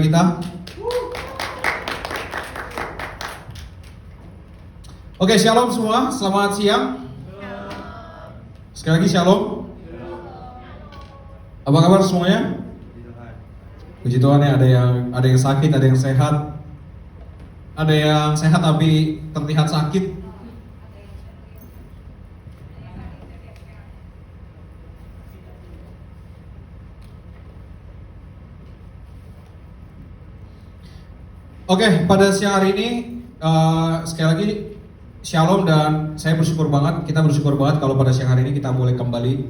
kita. Oke, shalom semua, selamat siang. Sekali lagi shalom. Apa kabar semuanya? Puji Tuhan ya, ada yang sakit, ada yang sehat. Ada yang sehat tapi terlihat sakit. Oke, pada siang hari ini sekali lagi shalom dan saya bersyukur banget, kita bersyukur banget kalau pada siang hari ini kita boleh kembali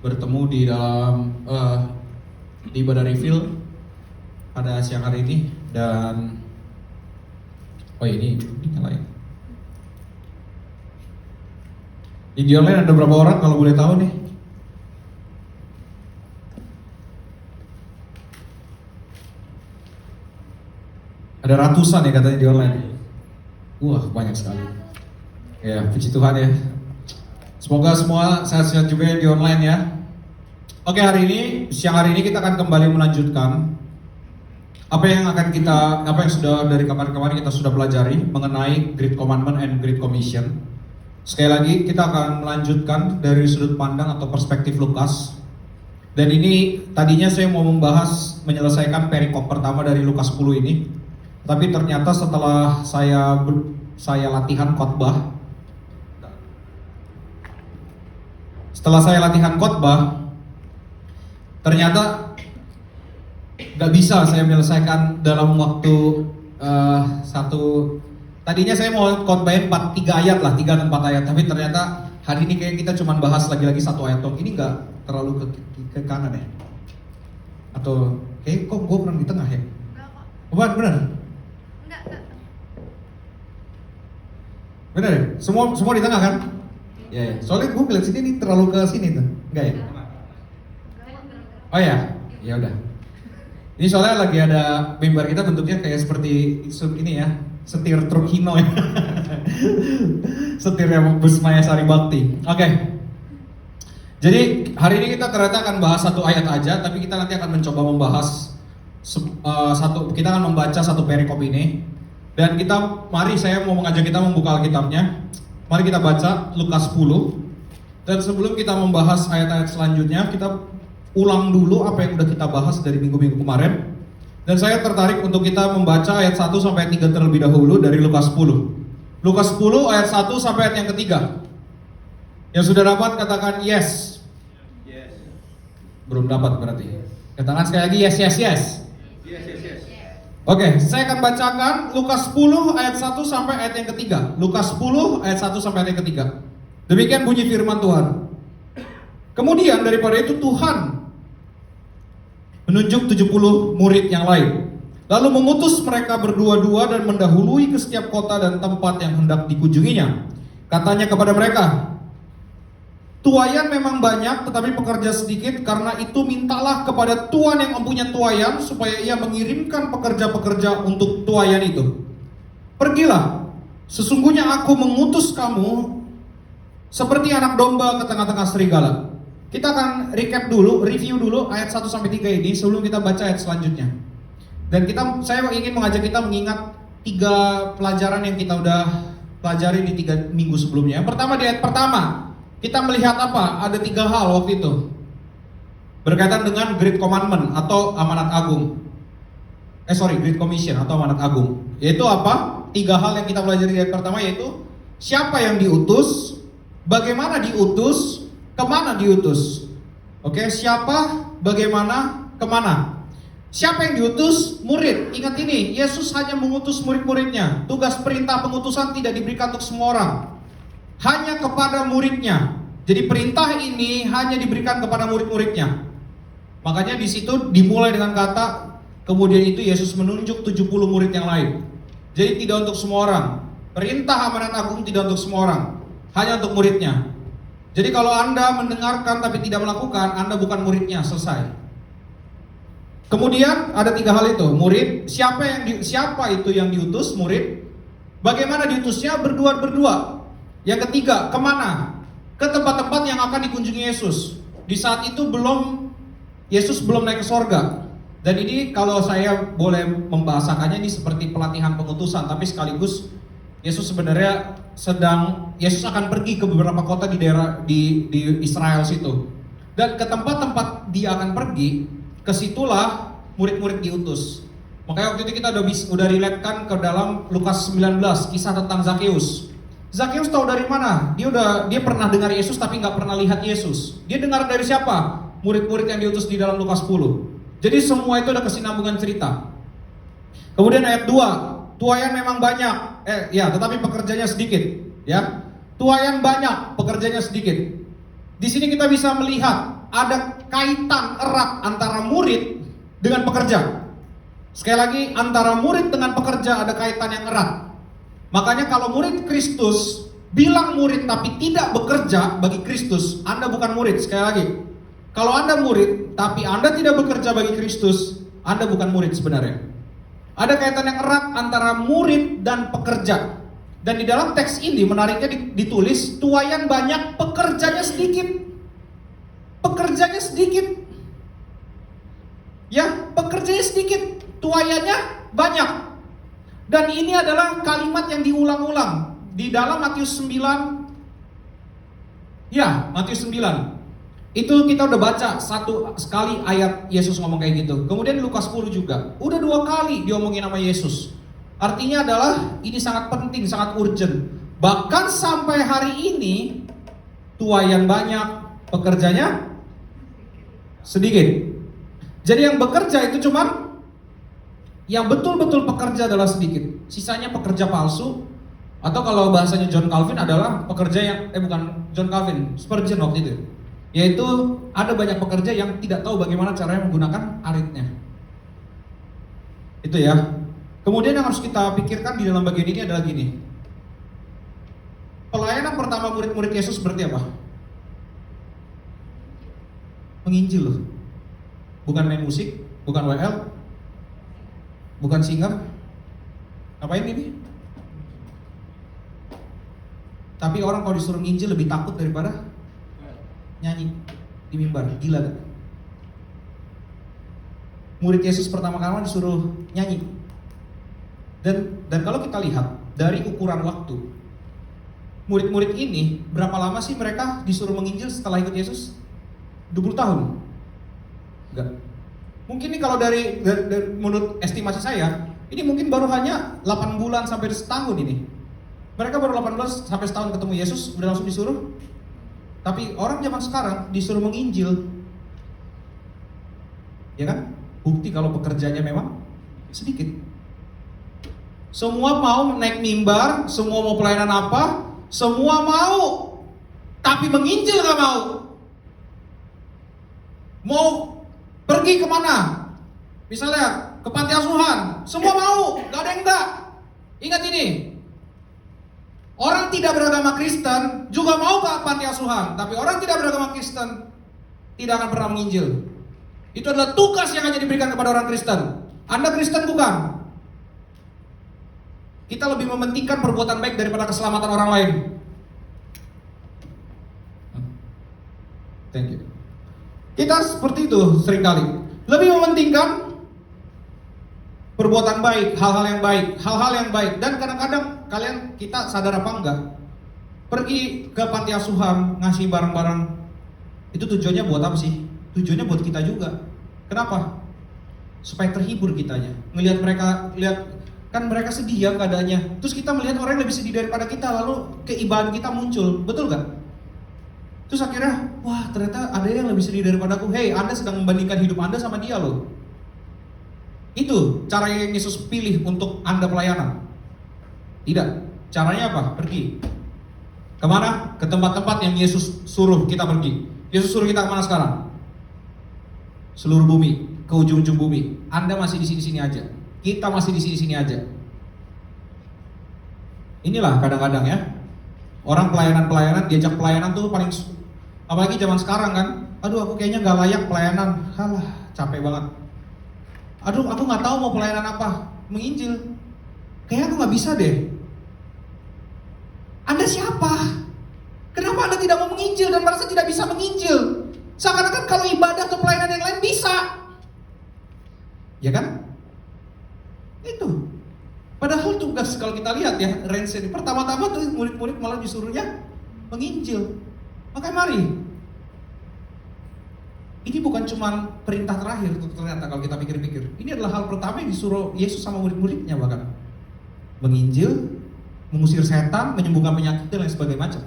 bertemu di dalam di ibadah reveal pada siang hari ini. Dan ini dinyalain. Di online ada berapa orang kalau boleh tahu nih? Ada ratusan ya katanya di online. Wah, banyak sekali. Ya, puji Tuhan ya. Semoga semua sehat-sehat juga di online ya. Oke, siang hari ini kita akan kembali melanjutkan apa yang sudah dari kemarin kita sudah pelajari mengenai Great Commandment and Great Commission. Sekali lagi kita akan melanjutkan dari sudut pandang atau perspektif Lukas. Dan ini tadinya saya mau menyelesaikan perikop pertama dari Lukas 10 ini. Tapi ternyata setelah saya latihan khotbah, ternyata nggak bisa saya menyelesaikan dalam waktu satu. Tadinya saya mau khotbahin 3 ayat lah, 3 dan 4 ayat. Tapi ternyata hari ini kayak kita cuma bahas lagi-lagi 1 ayat dong. Ini nggak terlalu ke kanan ya? Atau kayak kok gue kurang di tengah ya? Benar? Bener ya? Semua di tengah kan? Ya. Soalnya gue ngeliat sini nih terlalu ke sini tuh, enggak ya? Oh ya udah. Ini soalnya lagi ada mimbar kita bentuknya kayak seperti ini ya, setir truk Hino ya. Setirnya bus Maya Sari Bakti. Oke. Jadi hari ini kita ternyata akan bahas 1 ayat aja, tapi kita nanti akan mencoba membahas kita akan membaca 1 perikop ini. Dan saya mau mengajak kita membuka Alkitabnya. Mari kita baca Lukas 10. Dan sebelum kita membahas ayat-ayat selanjutnya, kita ulang dulu apa yang udah kita bahas dari minggu-minggu kemarin. Dan saya tertarik untuk kita membaca ayat 1 sampai 3 terlebih dahulu dari Lukas 10. Lukas 10 ayat 1 sampai ayat yang ketiga. Yang sudah dapat katakan yes. Belum dapat berarti. Katakan sekali lagi yes. Yes. Oke, saya akan bacakan Lukas 10 ayat 1 sampai ayat yang ketiga. Lukas 10 ayat 1 sampai ayat yang ketiga. Demikian bunyi firman Tuhan. Kemudian daripada itu Tuhan menunjuk 70 murid yang lain. Lalu mengutus mereka berdua-dua dan mendahului ke setiap kota dan tempat yang hendak dikunjunginya. Katanya kepada mereka, tuaian memang banyak tetapi pekerja sedikit, karena itu mintalah kepada Tuhan yang mempunyai tuaian supaya ia mengirimkan pekerja-pekerja untuk tuaian itu. Pergilah, sesungguhnya aku mengutus kamu seperti anak domba ke tengah-tengah serigala. Kita akan review dulu ayat 1 sampai 3 ini sebelum kita baca ayat selanjutnya. Dan saya ingin mengajak kita mengingat 3 pelajaran yang kita udah pelajari di 3 minggu sebelumnya. Yang pertama, di ayat pertama kita melihat apa? Ada 3 hal waktu itu berkaitan dengan Great Commandment atau amanat agung. Great Commission atau amanat agung. Yaitu apa? 3 hal yang kita pelajari di ayat pertama, yaitu siapa yang diutus, bagaimana diutus, kemana diutus. Oke, siapa, bagaimana, kemana. Siapa yang diutus? Murid. Ingat ini, Yesus hanya mengutus murid-muridnya. Tugas perintah pengutusan tidak diberikan untuk semua orang, hanya kepada muridnya. Jadi perintah ini hanya diberikan kepada murid-muridnya. Makanya di situ dimulai dengan kata, kemudian itu Yesus menunjuk 70 murid yang lain. Jadi tidak untuk semua orang. Perintah amanat agung tidak untuk semua orang, hanya untuk muridnya. Jadi kalau Anda mendengarkan tapi tidak melakukan, Anda bukan muridnya, selesai. Kemudian ada 3 hal itu. Murid, siapa itu yang diutus? Murid. Bagaimana diutusnya? Berdua. Yang ketiga, kemana? Ke tempat-tempat yang akan dikunjungi Yesus. Di saat itu Yesus belum naik ke sorga. Dan ini kalau saya boleh membahasakannya ini seperti pelatihan pengutusan, tapi sekaligus Yesus sebenarnya Yesus akan pergi ke beberapa kota di daerah di Israel situ. Dan ke tempat-tempat dia akan pergi, kesitulah murid-murid diutus. Makanya waktu itu kita udah relate-kan ke dalam Lukas 19, kisah tentang Zakheus. Zakheus tahu dari mana? Dia pernah dengar Yesus tapi nggak pernah lihat Yesus. Dia dengar dari siapa? Murid-murid yang diutus di dalam Lukas 10. Jadi semua itu ada kesinambungan cerita. Kemudian ayat 2, tuaian memang banyak, tetapi pekerjanya sedikit, ya. Tuaian banyak, pekerjanya sedikit. Di sini kita bisa melihat ada kaitan erat antara murid dengan pekerja. Sekali lagi, antara murid dengan pekerja ada kaitan yang erat. Makanya kalau murid Kristus bilang murid tapi tidak bekerja bagi Kristus, Anda bukan murid. Sekali lagi, kalau Anda murid tapi Anda tidak bekerja bagi Kristus, Anda bukan murid sebenarnya. Ada kaitan yang erat antara murid dan pekerja. Dan di dalam teks ini menariknya ditulis tuaian banyak, pekerjanya sedikit. Pekerjanya sedikit. Ya, pekerjanya sedikit, tuaiannya banyak. Dan ini adalah kalimat yang diulang-ulang di dalam Matius 9. Ya, Matius 9. Itu kita udah baca satu sekali ayat Yesus ngomong kayak gitu. Kemudian Lukas 10 juga. Udah 2 kali diomongin nama Yesus. Artinya adalah ini sangat penting, sangat urgent. Bahkan sampai hari ini tuaian banyak, pekerjanya sedikit. Jadi yang bekerja itu cuman yang betul-betul pekerja adalah sedikit. Sisanya pekerja palsu. Atau kalau bahasanya John Calvin adalah pekerja yang bukan John Calvin, Spurgeon waktu itu. Yaitu ada banyak pekerja yang tidak tahu bagaimana caranya menggunakan aritnya. Itu ya. Kemudian yang harus kita pikirkan di dalam bagian ini adalah gini. Pelayanan pertama murid-murid Yesus seperti apa? Menginjil loh. Bukan main musik, bukan WL, bukan singer. Ngapain ini? Tapi orang kalau disuruh nginjil lebih takut daripada nyanyi di mimbar. Gila gak? Murid Yesus pertama kali disuruh nyanyi. Dan kalau kita lihat dari ukuran waktu, murid-murid ini berapa lama sih mereka disuruh menginjil setelah ikut Yesus? 20 tahun? Enggak. Mungkin ini kalau dari menurut estimasi saya, ini mungkin baru hanya 8 bulan sampai setahun ini. Mereka baru 8 bulan sampai setahun ketemu Yesus, udah langsung disuruh. Tapi orang zaman sekarang disuruh menginjil. Ya kan? Bukti kalau pekerjaannya memang sedikit. Semua mau naik mimbar, semua mau pelayanan apa, semua mau. Tapi menginjil gak mau. Mau pergi kemana? Misalnya ke panti asuhan, semua mau, gak ada yang enggak. Ingat ini, orang tidak beragama Kristen juga mau ke panti asuhan, tapi orang tidak beragama Kristen tidak akan pernah menginjil. Itu adalah tugas yang hanya diberikan kepada orang Kristen. Anda Kristen bukan? Kita lebih mementingkan perbuatan baik daripada keselamatan orang lain. Thank you. Kita seperti itu seringkali. Lebih mementingkan perbuatan baik, hal-hal yang baik. Dan kadang-kadang kita sadar apa enggak? Pergi ke panti asuhan, ngasih barang-barang, itu tujuannya buat apa sih? Tujuannya buat kita juga. Kenapa? Supaya terhibur kitanya. Ngelihat mereka, kan mereka sedih ya keadaannya. Terus kita melihat orang yang lebih sedih daripada kita, lalu keibahan kita muncul, betul gak? Terus akhirnya, wah ternyata ada yang lebih sedih daripada aku. Hey, Anda sedang membandingkan hidup Anda sama dia loh. Itu cara yang Yesus pilih untuk Anda pelayanan. Tidak, caranya apa? Pergi. Kemana? Ke tempat-tempat yang Yesus suruh kita pergi. Yesus suruh kita kemana sekarang? Seluruh bumi, ke ujung-ujung bumi. Anda masih di sini-sini aja. Kita masih di sini-sini aja. Inilah kadang-kadang ya, orang pelayanan diajak pelayanan tuh paling, apalagi zaman sekarang kan. Aduh, aku kayaknya gak layak pelayanan. Halah, capek banget. Aduh, aku gak tahu mau pelayanan apa. Menginjil. Kayaknya aku gak bisa deh. Anda siapa? Kenapa Anda tidak mau menginjil dan merasa tidak bisa menginjil? Seakan-akan kalau ibadah atau pelayanan yang lain bisa. Ya kan? Itu. Padahal tugas kalau kita lihat ya, range ini pertama-tama tuh murid-murid malah disuruhnya menginjil. Makanya mari. Ini bukan cuma perintah terakhir ternyata kalau kita pikir-pikir. Ini adalah hal pertama yang disuruh Yesus sama murid-muridnya bahkan. Menginjil, mengusir setan, menyembuhkan penyakit dan lain sebagainya macam.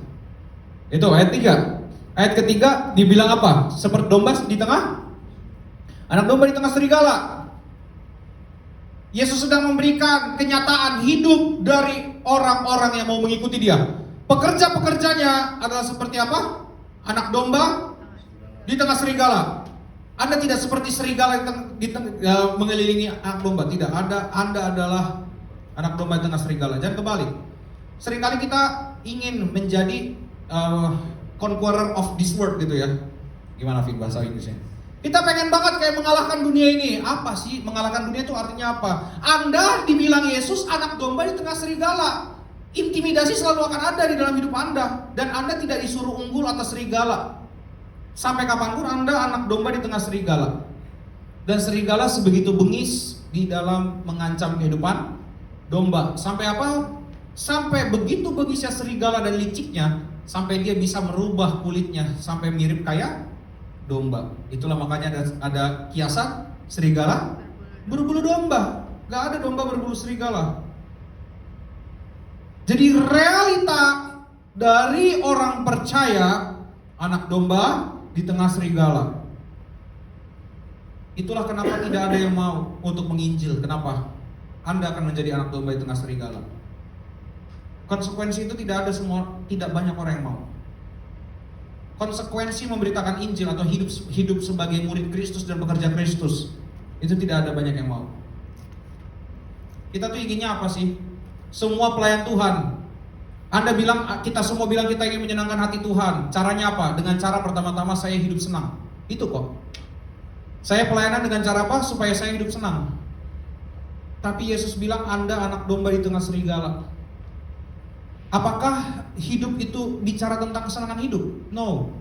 Itu ayat 3. Ayat ketiga dibilang apa? Seperti domba di tengah, anak domba di tengah serigala. Yesus sedang memberikan kenyataan hidup dari orang-orang yang mau mengikuti dia. Pekerja-pekerjanya adalah seperti apa? Anak domba di tengah serigala. Anda tidak seperti serigala yang mengelilingi anak domba. Tidak, Anda adalah anak domba di tengah serigala. Jangan kebalik. Seringkali kita ingin menjadi conqueror of this world gitu ya. Gimana Vin bahasa Inggrisnya? Kita pengen banget kayak mengalahkan dunia ini. Apa sih mengalahkan dunia itu artinya apa? Anda dibilang Yesus anak domba di tengah serigala. Intimidasi selalu akan ada di dalam hidup Anda. Dan Anda tidak disuruh unggul atas serigala. Sampai kapanpun Anda anak domba di tengah serigala. Dan serigala sebegitu bengis di dalam mengancam kehidupan domba. Sampai apa? Sampai begitu bengisnya serigala dan liciknya, sampai dia bisa merubah kulitnya sampai mirip kayak domba. Itulah makanya ada kiasan serigala berbulu domba. Gak ada domba berbulu serigala. Jadi realita dari orang percaya anak domba di tengah serigala. Itulah kenapa tidak ada yang mau untuk menginjil. Kenapa? Anda akan menjadi anak domba di tengah serigala. Konsekuensi itu tidak banyak orang yang mau. Konsekuensi memberitakan Injil atau hidup sebagai murid Kristus dan pekerja Kristus, itu tidak ada banyak yang mau. Kita tuh inginnya apa sih? Semua pelayan Tuhan. Kita semua bilang kita ingin menyenangkan hati Tuhan. Caranya apa? Dengan cara pertama-tama saya hidup senang. Itu kok. Saya pelayanan dengan cara apa? Supaya saya hidup senang. Tapi Yesus bilang Anda anak domba di tengah serigala. Apakah hidup itu bicara tentang kesenangan hidup? No.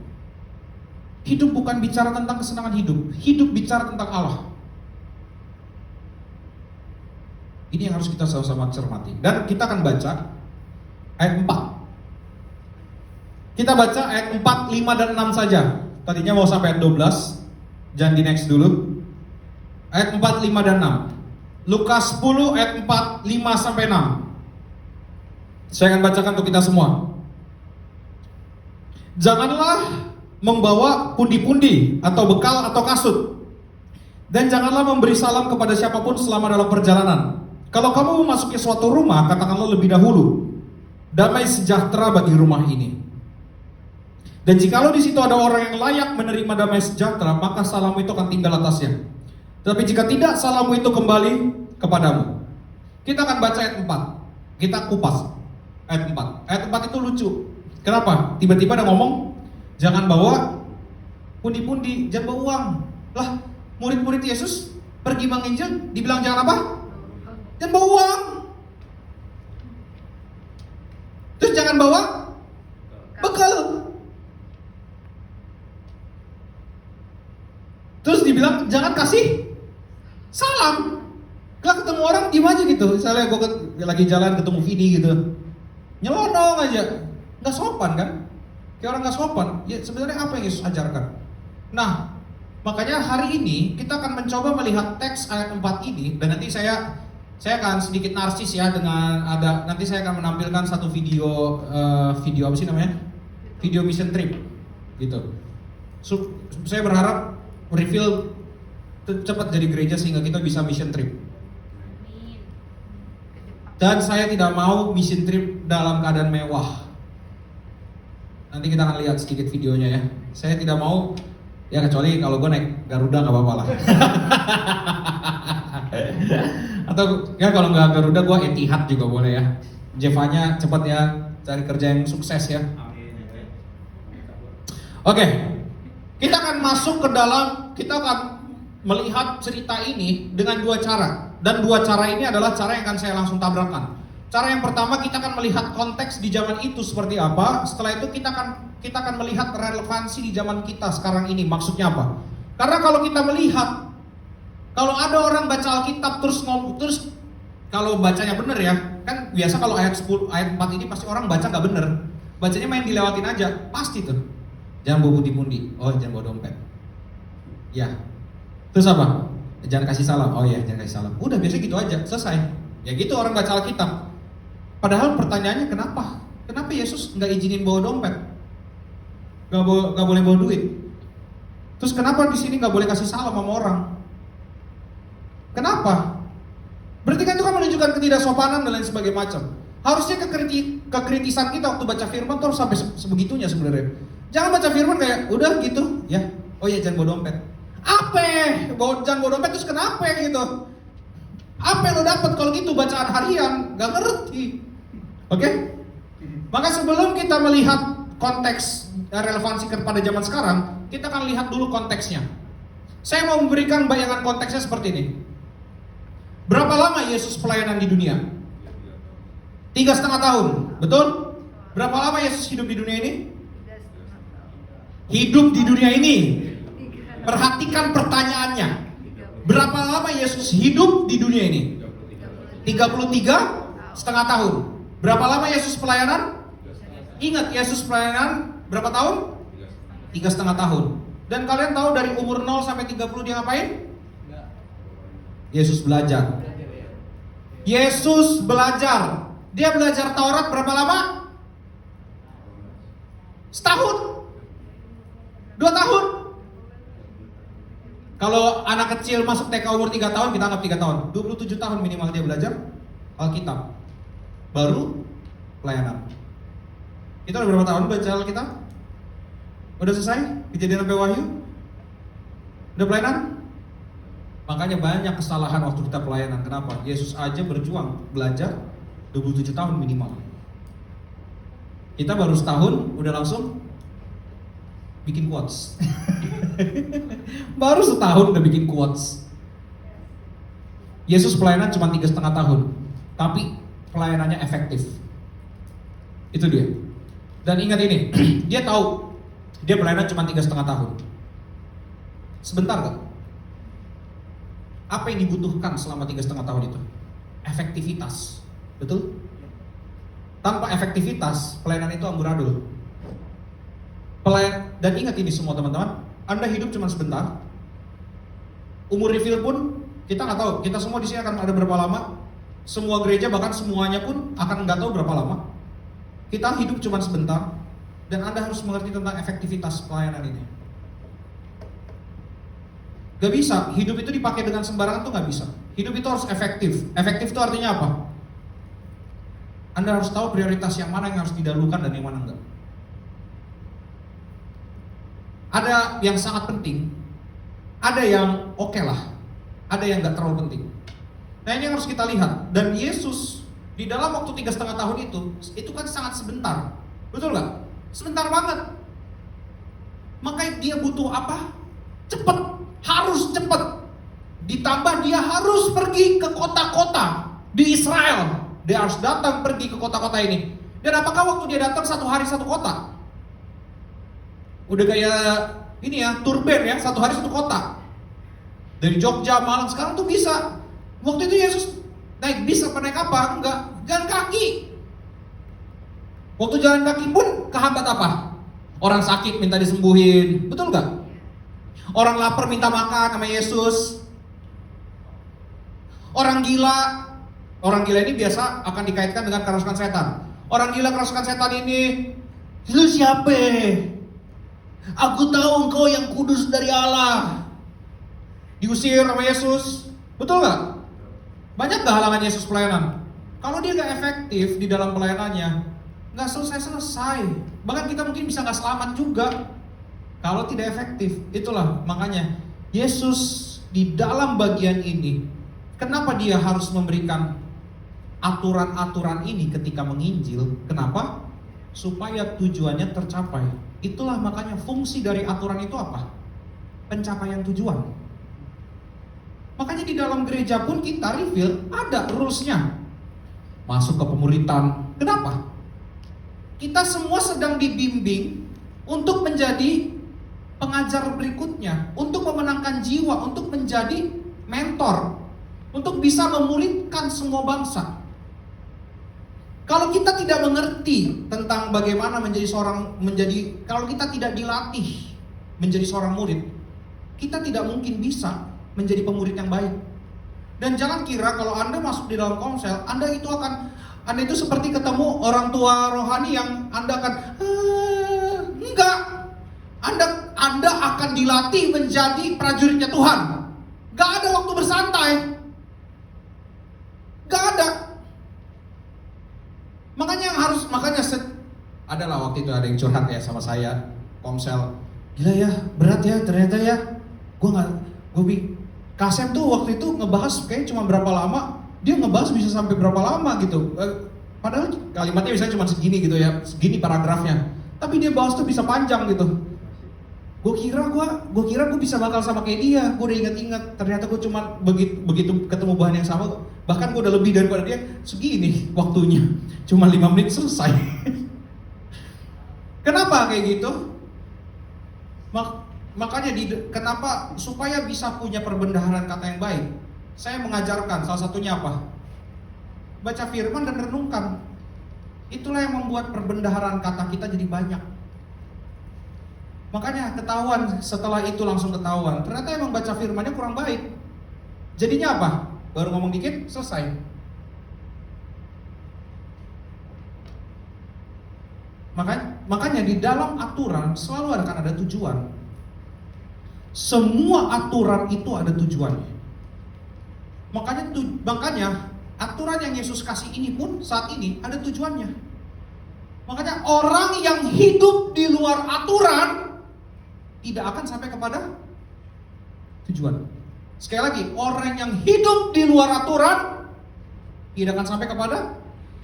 Hidup bukan bicara tentang kesenangan hidup. Hidup bicara tentang Allah. Ini yang harus kita sama-sama cermati. Dan kita akan baca ayat 4. Kita baca ayat 4, 5, dan 6 saja. Tadinya mau sampai ayat 12. Jangan di next dulu. Ayat 4, 5, dan 6. Lukas 10 ayat 4, 5 sampai 6. Saya akan bacakan untuk kita semua. Janganlah membawa pundi-pundi atau bekal atau kasut. Dan janganlah memberi salam kepada siapapun selama dalam perjalanan. Kalau kamu memasuki suatu rumah, katakanlah lebih dahulu, damai sejahtera bagi rumah ini. Dan jikalau di situ ada orang yang layak menerima damai sejahtera, maka salammu itu akan tinggal atasnya. Tetapi jika tidak, salammu itu kembali kepadamu. Kita akan baca ayat 4. Kita kupas ayat 4. Ayat 4 itu lucu. Kenapa? Tiba-tiba ada ngomong, jangan bawa pundi-pundi, jangan bawa uang. Lah, murid-murid Yesus pergi menginjil, dibilang jangan apa? Jangan bawa uang. Terus jangan bawa bekal. Terus dibilang jangan kasih salam. Kalau ketemu orang diem aja gitu. Misalnya gue lagi jalan ketemu Vini gitu, nyelonong aja, nggak sopan kan? Kayak orang nggak sopan. Ya sebenarnya apa yang Yesus ajarkan? Nah, makanya hari ini kita akan mencoba melihat teks ayat 4 ini, dan nanti saya akan sedikit narsis ya dengan nanti saya akan menampilkan satu video apa sih namanya? Video mission trip gitu. Saya berharap reveal cepat jadi gereja sehingga kita bisa mission trip. Dan saya tidak mau mission trip dalam keadaan mewah. Nanti kita akan lihat sedikit videonya ya. Saya tidak mau, ya kecuali kalau gue naik Garuda nggak apa-apa lah. Atau ya kalau nggak Garuda gue Etihad juga boleh ya. Jevanya cepat ya, cari kerja yang sukses ya. Oke, kita akan masuk ke dalam, kita akan melihat cerita ini dengan dua cara. Dan dua cara ini adalah cara yang akan saya langsung tabrakan. Cara yang pertama, kita akan melihat konteks di zaman itu seperti apa. Setelah itu kita akan melihat relevansi di zaman kita sekarang ini. Maksudnya apa? Karena kalau kita melihat Kalau ada orang baca Alkitab terus ngomong, terus kalau bacanya bener ya, kan biasa kalau ayat 10, ayat 4 ini pasti orang baca nggak bener, bacanya main dilewatin aja, pasti tuh. Jangan bawa pundi-pundi, oh jangan bawa dompet. Ya, terus apa? Jangan kasih salam, oh ya jangan kasih salam. Udah biasa gitu aja, selesai. Ya gitu orang baca Alkitab. Padahal pertanyaannya kenapa? Kenapa Yesus nggak izinin bawa dompet? Nggak boleh bawa duit. Terus kenapa di sini nggak boleh kasih salam sama orang? Kenapa? Berarti kan itu kan menunjukkan ketidaksopanan dan lain sebagainya macam. Harusnya kekritisan kita waktu baca firman tuh harus sampai sebegitunya sebenarnya. Jangan baca firman kayak udah gitu, ya. Oh ya jangan bawa dompet. Apa? Jangan bawa dompet terus kenapa gitu? Apa yang lo dapat kalau gitu bacaan harian? Gak ngerti. Oke? Maka sebelum kita melihat konteks relevansi kepada zaman sekarang, kita akan lihat dulu konteksnya. Saya mau memberikan bayangan konteksnya seperti ini. Berapa lama Yesus pelayanan di dunia? 3,5 tahun, betul? Berapa lama Yesus hidup di dunia ini? Hidup di dunia ini. Perhatikan pertanyaannya. Berapa lama Yesus hidup di dunia ini? 33,5 tahun. Berapa lama Yesus pelayanan? Ingat, Yesus pelayanan berapa tahun? 3,5 tahun. Dan kalian tahu dari umur 0 sampai 30 dia ngapain? Yesus belajar. Yesus belajar. Dia belajar Taurat berapa lama? Setahun? 2 tahun? Kalau anak kecil masuk TK umur 3 tahun, kita anggap 3 tahun. 27 tahun minimal dia belajar Alkitab. Baru pelayanan. Kita udah berapa tahun baca Alkitab? Udah selesai? Kejadian sampai Wahyu? Udah pelayanan? Makanya banyak kesalahan waktu kita pelayanan. Kenapa? Yesus aja berjuang belajar 27 tahun minimal. Kita baru setahun udah langsung bikin quotes. Baru setahun udah bikin quotes. Yesus pelayanan cuma 3,5 tahun, tapi pelayanannya efektif. Itu dia. Dan ingat ini, dia tahu dia pelayanan cuma 3,5 tahun. Sebentar gak? Apa yang dibutuhkan selama 3,5 tahun itu? Efektivitas. Betul? Tanpa efektivitas, pelayanan itu amburadul. Dan ingat ini semua teman-teman, Anda hidup cuma sebentar. Umur reveal pun kita nggak tahu. Kita semua di sini akan ada berapa lama. Semua gereja bahkan semuanya pun akan nggak tahu berapa lama. Kita hidup cuma sebentar. Dan Anda harus mengerti tentang efektivitas pelayanan ini. Gak bisa, hidup itu dipakai dengan sembarangan tuh gak bisa. Hidup itu harus efektif. Efektif itu artinya apa? Anda harus tahu prioritas yang mana yang harus didahulukan dan yang mana enggak. Ada yang sangat penting, ada yang oke lah, ada yang gak terlalu penting. Nah ini yang harus kita lihat. Dan Yesus di dalam waktu 3,5 tahun itu kan sangat sebentar. Betul gak? Sebentar banget. Makanya dia butuh apa? Cepat. Harus cepat. Ditambah dia harus pergi ke kota-kota di Israel. Dia harus datang pergi ke kota-kota ini. Dan apakah waktu dia datang 1 hari 1 kota? Udah kayak ini ya, tour band ya, 1 hari 1 kota. Dari Jogja, Malang, sekarang tuh bisa. Waktu itu Yesus naik bis apa naik apa? Enggak, jalan kaki. Waktu jalan kaki pun kehambat apa? Orang sakit minta disembuhin, betul gak? Orang lapar minta makan sama Yesus. Orang gila ini biasa akan dikaitkan dengan kerasukan setan. Orang gila kerasukan setan ini, lu siapa? Aku tahu engkau yang kudus dari Allah. Diusir sama Yesus, betul gak? Banyak gak halangan Yesus pelayanan? Kalau dia gak efektif di dalam pelayanannya, gak selesai-selesai. Bahkan kita mungkin bisa gak selamat juga kalau tidak efektif. Itulah makanya Yesus di dalam bagian ini, kenapa dia harus memberikan aturan-aturan ini ketika menginjil? Kenapa? Supaya tujuannya tercapai. Itulah makanya fungsi dari aturan itu apa? Pencapaian tujuan. Makanya di dalam gereja pun kita reveal ada rules-nya. Masuk ke pemuritan. Kenapa? Kita semua sedang dibimbing untuk menjadi pengajar berikutnya, untuk memenangkan jiwa, untuk menjadi mentor untuk bisa memulihkan semua bangsa. Kalau kita tidak mengerti tentang bagaimana kalau kita tidak dilatih menjadi seorang murid, kita tidak mungkin bisa menjadi pemurid yang baik. Dan jangan kira kalau Anda masuk di dalam komsel, Anda itu seperti ketemu orang tua rohani yang Anda akan enggak. Anda akan dilatih menjadi prajuritnya Tuhan. Gak ada waktu bersantai. Gak ada. Adalah waktu itu ada yang curhat ya sama saya, komsel. Gila ya, berat ya ternyata ya. Kasem tuh waktu itu ngebahas kayak cuma berapa lama, dia ngebahas bisa sampai berapa lama gitu. Padahal kalimatnya misalnya cuma segini gitu ya, segini paragrafnya. Tapi dia bahas tuh bisa panjang gitu. Gue kira gue bisa bakal sama kayak dia. Gue udah inget-inget, ternyata gue cuma begitu ketemu bahan yang sama, bahkan gue udah lebih daripada dia. Segini waktunya, cuma 5 menit selesai. Kenapa kayak gitu? Makanya kenapa supaya bisa punya perbendaharaan kata yang baik, saya mengajarkan salah satunya apa? Baca firman dan renungkan. Itulah yang membuat perbendaharaan kata kita jadi banyak. Makanya ketahuan, setelah itu langsung ketahuan, ternyata emang baca firmannya kurang baik. Jadinya apa? Baru ngomong dikit, selesai. Makanya di dalam aturan selalu akan ada tujuan. Semua aturan itu ada tujuannya. Makanya aturan yang Yesus kasih ini pun saat ini ada tujuannya. Makanya orang yang hidup di luar aturan tidak akan sampai kepada tujuan. Sekali lagi, orang yang hidup di luar aturan tidak akan sampai kepada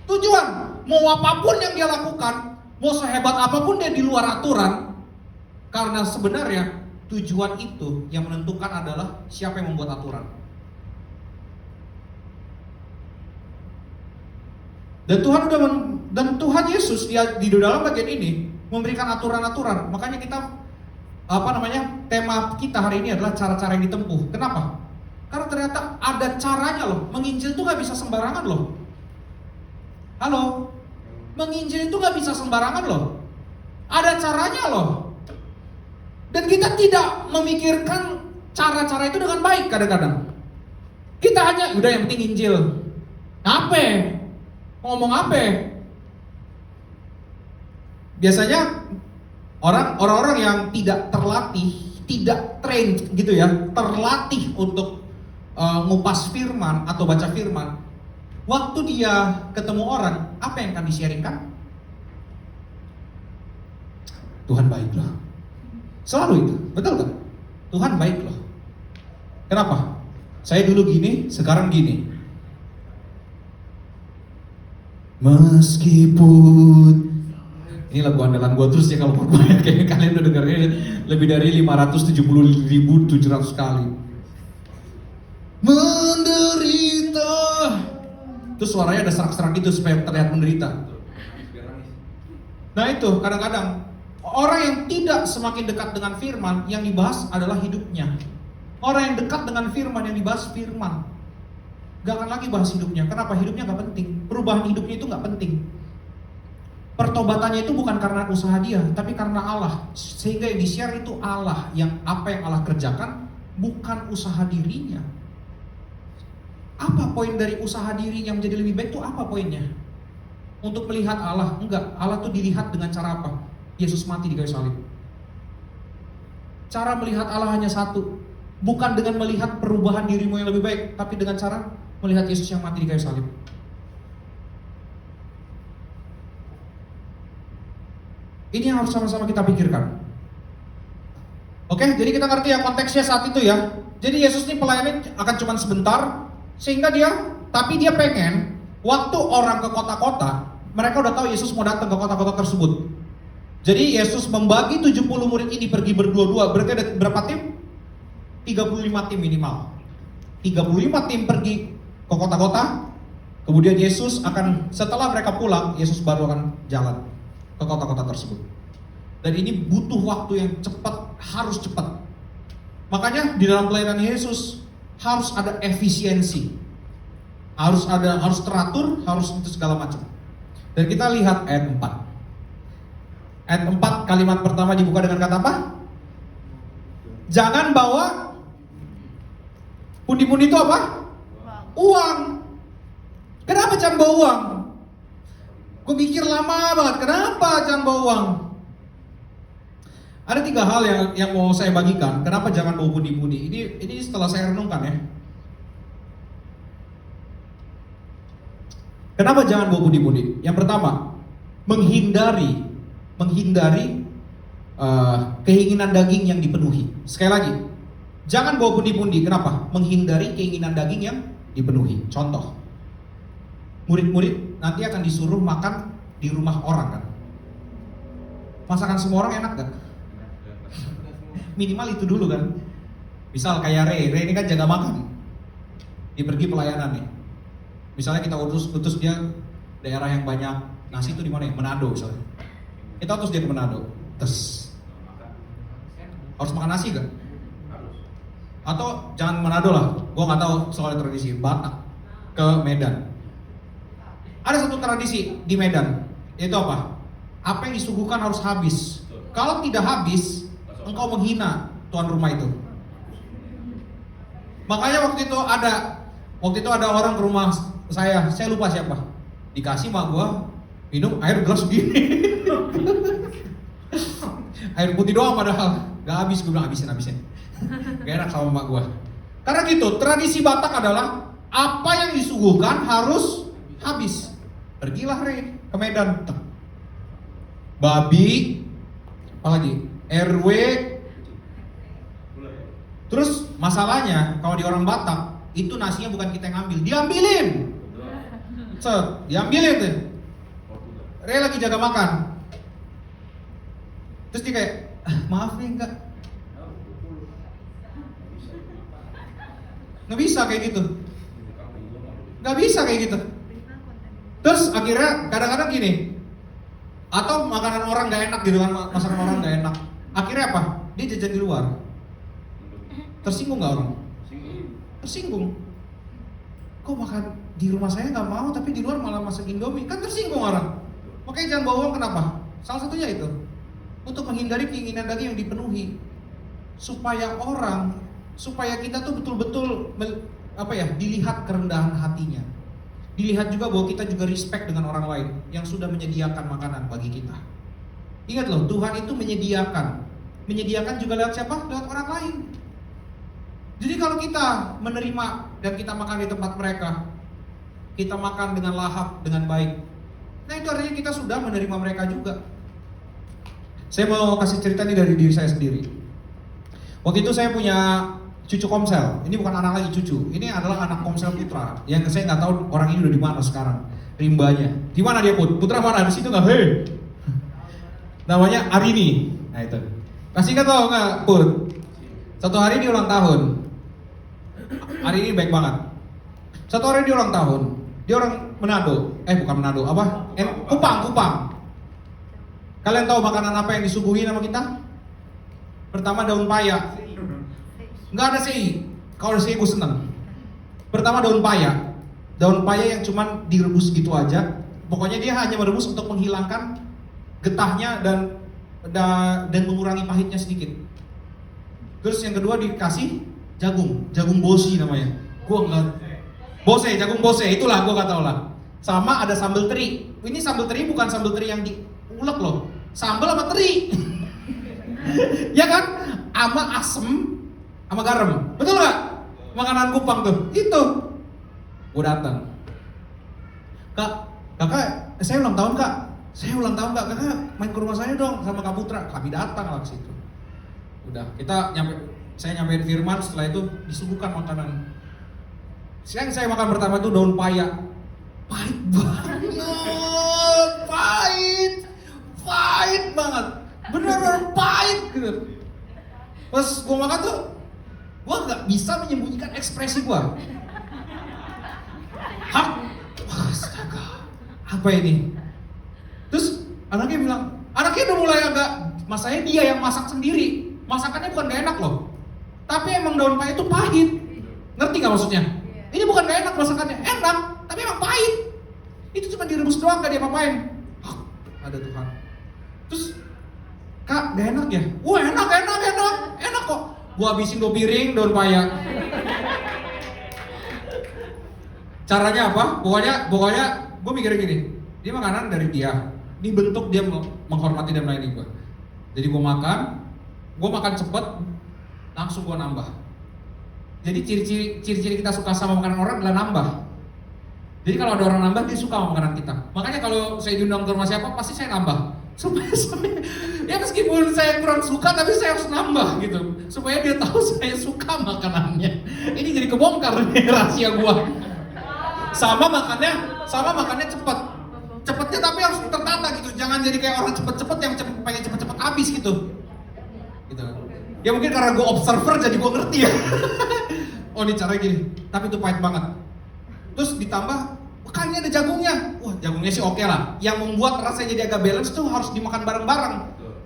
tujuan. Mau apapun yang dia lakukan, mau sehebat apapun dia di luar aturan, karena sebenarnya tujuan itu yang menentukan adalah siapa yang membuat aturan. Dan Tuhan Yesus di dalam bagian ini memberikan aturan-aturan. Makanya tema kita hari ini adalah cara-cara yang ditempuh. Kenapa? Karena ternyata ada caranya loh. Menginjil itu gak bisa sembarangan loh. Halo? Menginjil itu gak bisa sembarangan loh. Ada caranya loh. Dan kita tidak memikirkan cara-cara itu dengan baik kadang-kadang. Kita hanya, udah yang penting Injil. Apa? Ngomong apa? Biasanya orang-orang yang tidak terlatih, tidak trained gitu ya, terlatih untuk ngupas firman atau baca firman, waktu dia ketemu orang, apa yang akan di-sharingkan? Tuhan baik loh. Selalu itu, betul kan? Tuhan baik loh. Kenapa? Saya dulu gini, sekarang gini. Meskipun ini lagu andalan gue terus ya kalau banyak kayaknya kalian udah dengarnya lebih dari 570.700 kali. Menderita. Terus suaranya ada serak-serak gitu supaya terlihat menderita. Nah itu kadang-kadang orang yang tidak semakin dekat dengan firman, yang dibahas adalah hidupnya. Orang yang dekat dengan firman, yang dibahas firman. Gak akan lagi bahas hidupnya. Kenapa? Hidupnya gak penting. Perubahan hidupnya itu gak penting. Pertobatannya itu bukan karena usaha dia, tapi karena Allah. Sehingga yang di-share itu Allah, yang apa yang Allah kerjakan bukan usaha dirinya. Apa poin dari usaha diri yang menjadi lebih baik itu apa poinnya? Untuk melihat Allah? Enggak, Allah tuh dilihat dengan cara apa? Yesus mati di kayu salib. Cara melihat Allah hanya satu, bukan dengan melihat perubahan dirimu yang lebih baik, tapi dengan cara melihat Yesus yang mati di kayu salib. Ini yang harus sama-sama kita pikirkan. Oke, jadi kita ngerti ya konteksnya saat itu ya. Jadi Yesus ini pelayannya akan cuma sebentar, sehingga tapi dia pengen waktu orang ke kota-kota, mereka udah tahu Yesus mau datang ke kota-kota tersebut. Jadi Yesus membagi 70 murid ini pergi berdua-dua. Berarti ada berapa tim? 35 tim minimal. 35 tim pergi ke kota-kota. Kemudian Yesus akan, setelah mereka pulang, Yesus baru akan jalan ke kota-kota tersebut. Dan ini butuh waktu yang cepat, harus cepat. Makanya di dalam pelayanan Yesus, harus ada efisiensi, harus teratur, harus itu segala macam. Dan kita lihat ayat 4. Ayat 4 kalimat pertama dibuka dengan kata apa? Jangan bawa pundi-pundi itu apa? Uang. Kenapa jangan bawa uang? Gue mikir lama banget, kenapa jangan bawa uang? Ada 3 hal yang mau saya bagikan. Kenapa jangan bawa pundi-pundi? Ini setelah saya renungkan ya. Kenapa jangan bawa pundi-pundi? Yang pertama, menghindari keinginan daging yang dipenuhi. Sekali lagi, jangan bawa pundi-pundi. Kenapa? Menghindari keinginan daging yang dipenuhi. Contoh, murid-murid nanti akan disuruh makan di rumah orang kan? Masakan semua orang enak gak? Minimal itu dulu kan. Misal kayak Ray ini kan jaga makan. Dia pergi pelayanan nih. Misalnya kita utus dia daerah yang banyak nasi itu di mana ya? Manado misalnya. Kita utus dia ke Manado. Terus harus makan nasi kan? Atau jangan Manado lah. Gua nggak tahu soal tradisi Batak ke Medan. Ada satu tradisi di Medan. Itu apa? Apa yang disuguhkan harus habis. Kalau tidak habis, engkau menghina tuan rumah itu. Makanya waktu itu ada orang ke rumah saya lupa siapa. Dikasih mak gua minum air gelas begini. Air putih doang padahal. Gak habis, gue bilang habisin. Gak enak sama mak gua. Karena gitu, tradisi Batak adalah apa yang disuguhkan harus habis. Pergilah Ray ke Medan. Babi, apalagi RW. Terus masalahnya kalau di orang Batak itu nasinya bukan kita yang ambil, diambilin. Diambilin tuh. Ray lagi jaga makan. Terus dia kayak, maaf nih enggak. Nggak bisa kayak gitu. Nggak bisa kayak gitu. Terus akhirnya kadang-kadang gini, atau makanan orang nggak enak gitu kan, masakan orang nggak enak. Akhirnya apa? Dia jajan di luar. Tersinggung nggak orang? Tersinggung. Kok makan di rumah saya nggak mau, tapi di luar malah masak Indomie? Kan tersinggung orang. Makanya jangan bawa uang. Kenapa? Salah satunya itu untuk menghindari keinginan daging yang dipenuhi, supaya kita tuh betul-betul dilihat kerendahan hatinya. Dilihat juga bahwa kita juga respect dengan orang lain yang sudah menyediakan makanan bagi kita. Ingat loh, Tuhan itu menyediakan juga lewat siapa? Lewat orang lain. Jadi kalau kita menerima dan kita makan di tempat mereka, kita makan dengan lahap, dengan baik, nah itu artinya kita sudah menerima mereka juga. Saya mau kasih cerita nih dari diri saya sendiri. Waktu itu saya punya cucu Komsel. Ini bukan anak lagi, cucu. Ini adalah anak Komsel Putra. Yang saya nggak tahu orang ini udah di mana sekarang. Rimbanya. Di mana dia Put? Putra mana? Di situ nggak? Hei. Namanya Arini. Nah itu. Kasih nggak tahu nggak Put? Satu hari dia ulang tahun. Hari ini baik banget. Satu hari dia ulang tahun. Dia orang Manado. Bukan Manado. Apa? Kupang. Kalian tahu makanan apa yang disuguhi sama kita? Pertama daun paya. Nggak ada sei. Kalau ada sei gue seneng. Pertama daun paya. Daun paya yang cuman direbus gitu aja. Pokoknya dia hanya merebus untuk menghilangkan getahnya dan mengurangi pahitnya sedikit. Terus yang kedua dikasih jagung bosi namanya. Gua nggak. Jagung bose, itulah gua nggak tahu lah. Sama ada sambal teri. Ini sambal teri bukan sambal teri yang diulek loh. Sambal sama teri. Ya kan? Sama asem sama garam. Betul nggak? Makanan Kupang tuh. Itu. Gue datang. Kakak, saya ulang tahun kak. Kakak main ke rumah saya dong sama Kak Putra. Kami datang lah ke situ. Udah, saya nyampe di Firman. Setelah itu disuguhkan makanan. Yang saya makan pertama itu daun paya. Pahit banget, pahit banget, bener-bener pahit gitu. Pas gue makan tuh, gue nggak bisa menyembunyikan ekspresi gue. Astaga, apa ini? Terus anaknya udah mulai agak, masanya dia yang masak sendiri. Masakannya bukan gak enak loh, tapi emang daun paya itu pahit. Ngerti gak maksudnya? Ini bukan gak enak masakannya, enak, tapi emang pahit. Itu cuma direbus doang, gak diapa-apain. Ada Tuhan. Terus, Kak, gak enak ya? Wah, enak kok. Gua habisin 2 piring daun paya. Caranya apa? Pokoknya gue mikirnya gini, dia makanan dari dia, ini bentuk dia menghormati dan melayani gue. Jadi gue makan cepet, langsung gue nambah. Jadi ciri-ciri kita suka sama makanan orang adalah nambah. Jadi kalau ada orang nambah, dia suka sama makanan kita. Makanya kalau saya diundang ke rumah siapa, pasti saya nambah. Supaya ya meskipun saya kurang suka, tapi saya harus nambah gitu. Supaya dia tahu saya suka makanannya. Ini jadi kebongkar nih rahasia gua. Sama makannya cepetnya tapi harus tertata gitu. Jangan jadi kayak orang cepet-cepet yang pengen cepet-cepet habis gitu. Ya mungkin karena gue observer jadi gue ngerti ya. Oh ini caranya gini, tapi itu pahit banget. Terus ditambah, kan ini ada jagungnya. Wah jagungnya sih oke lah. Yang membuat rasanya jadi agak balance tuh harus dimakan bareng-bareng.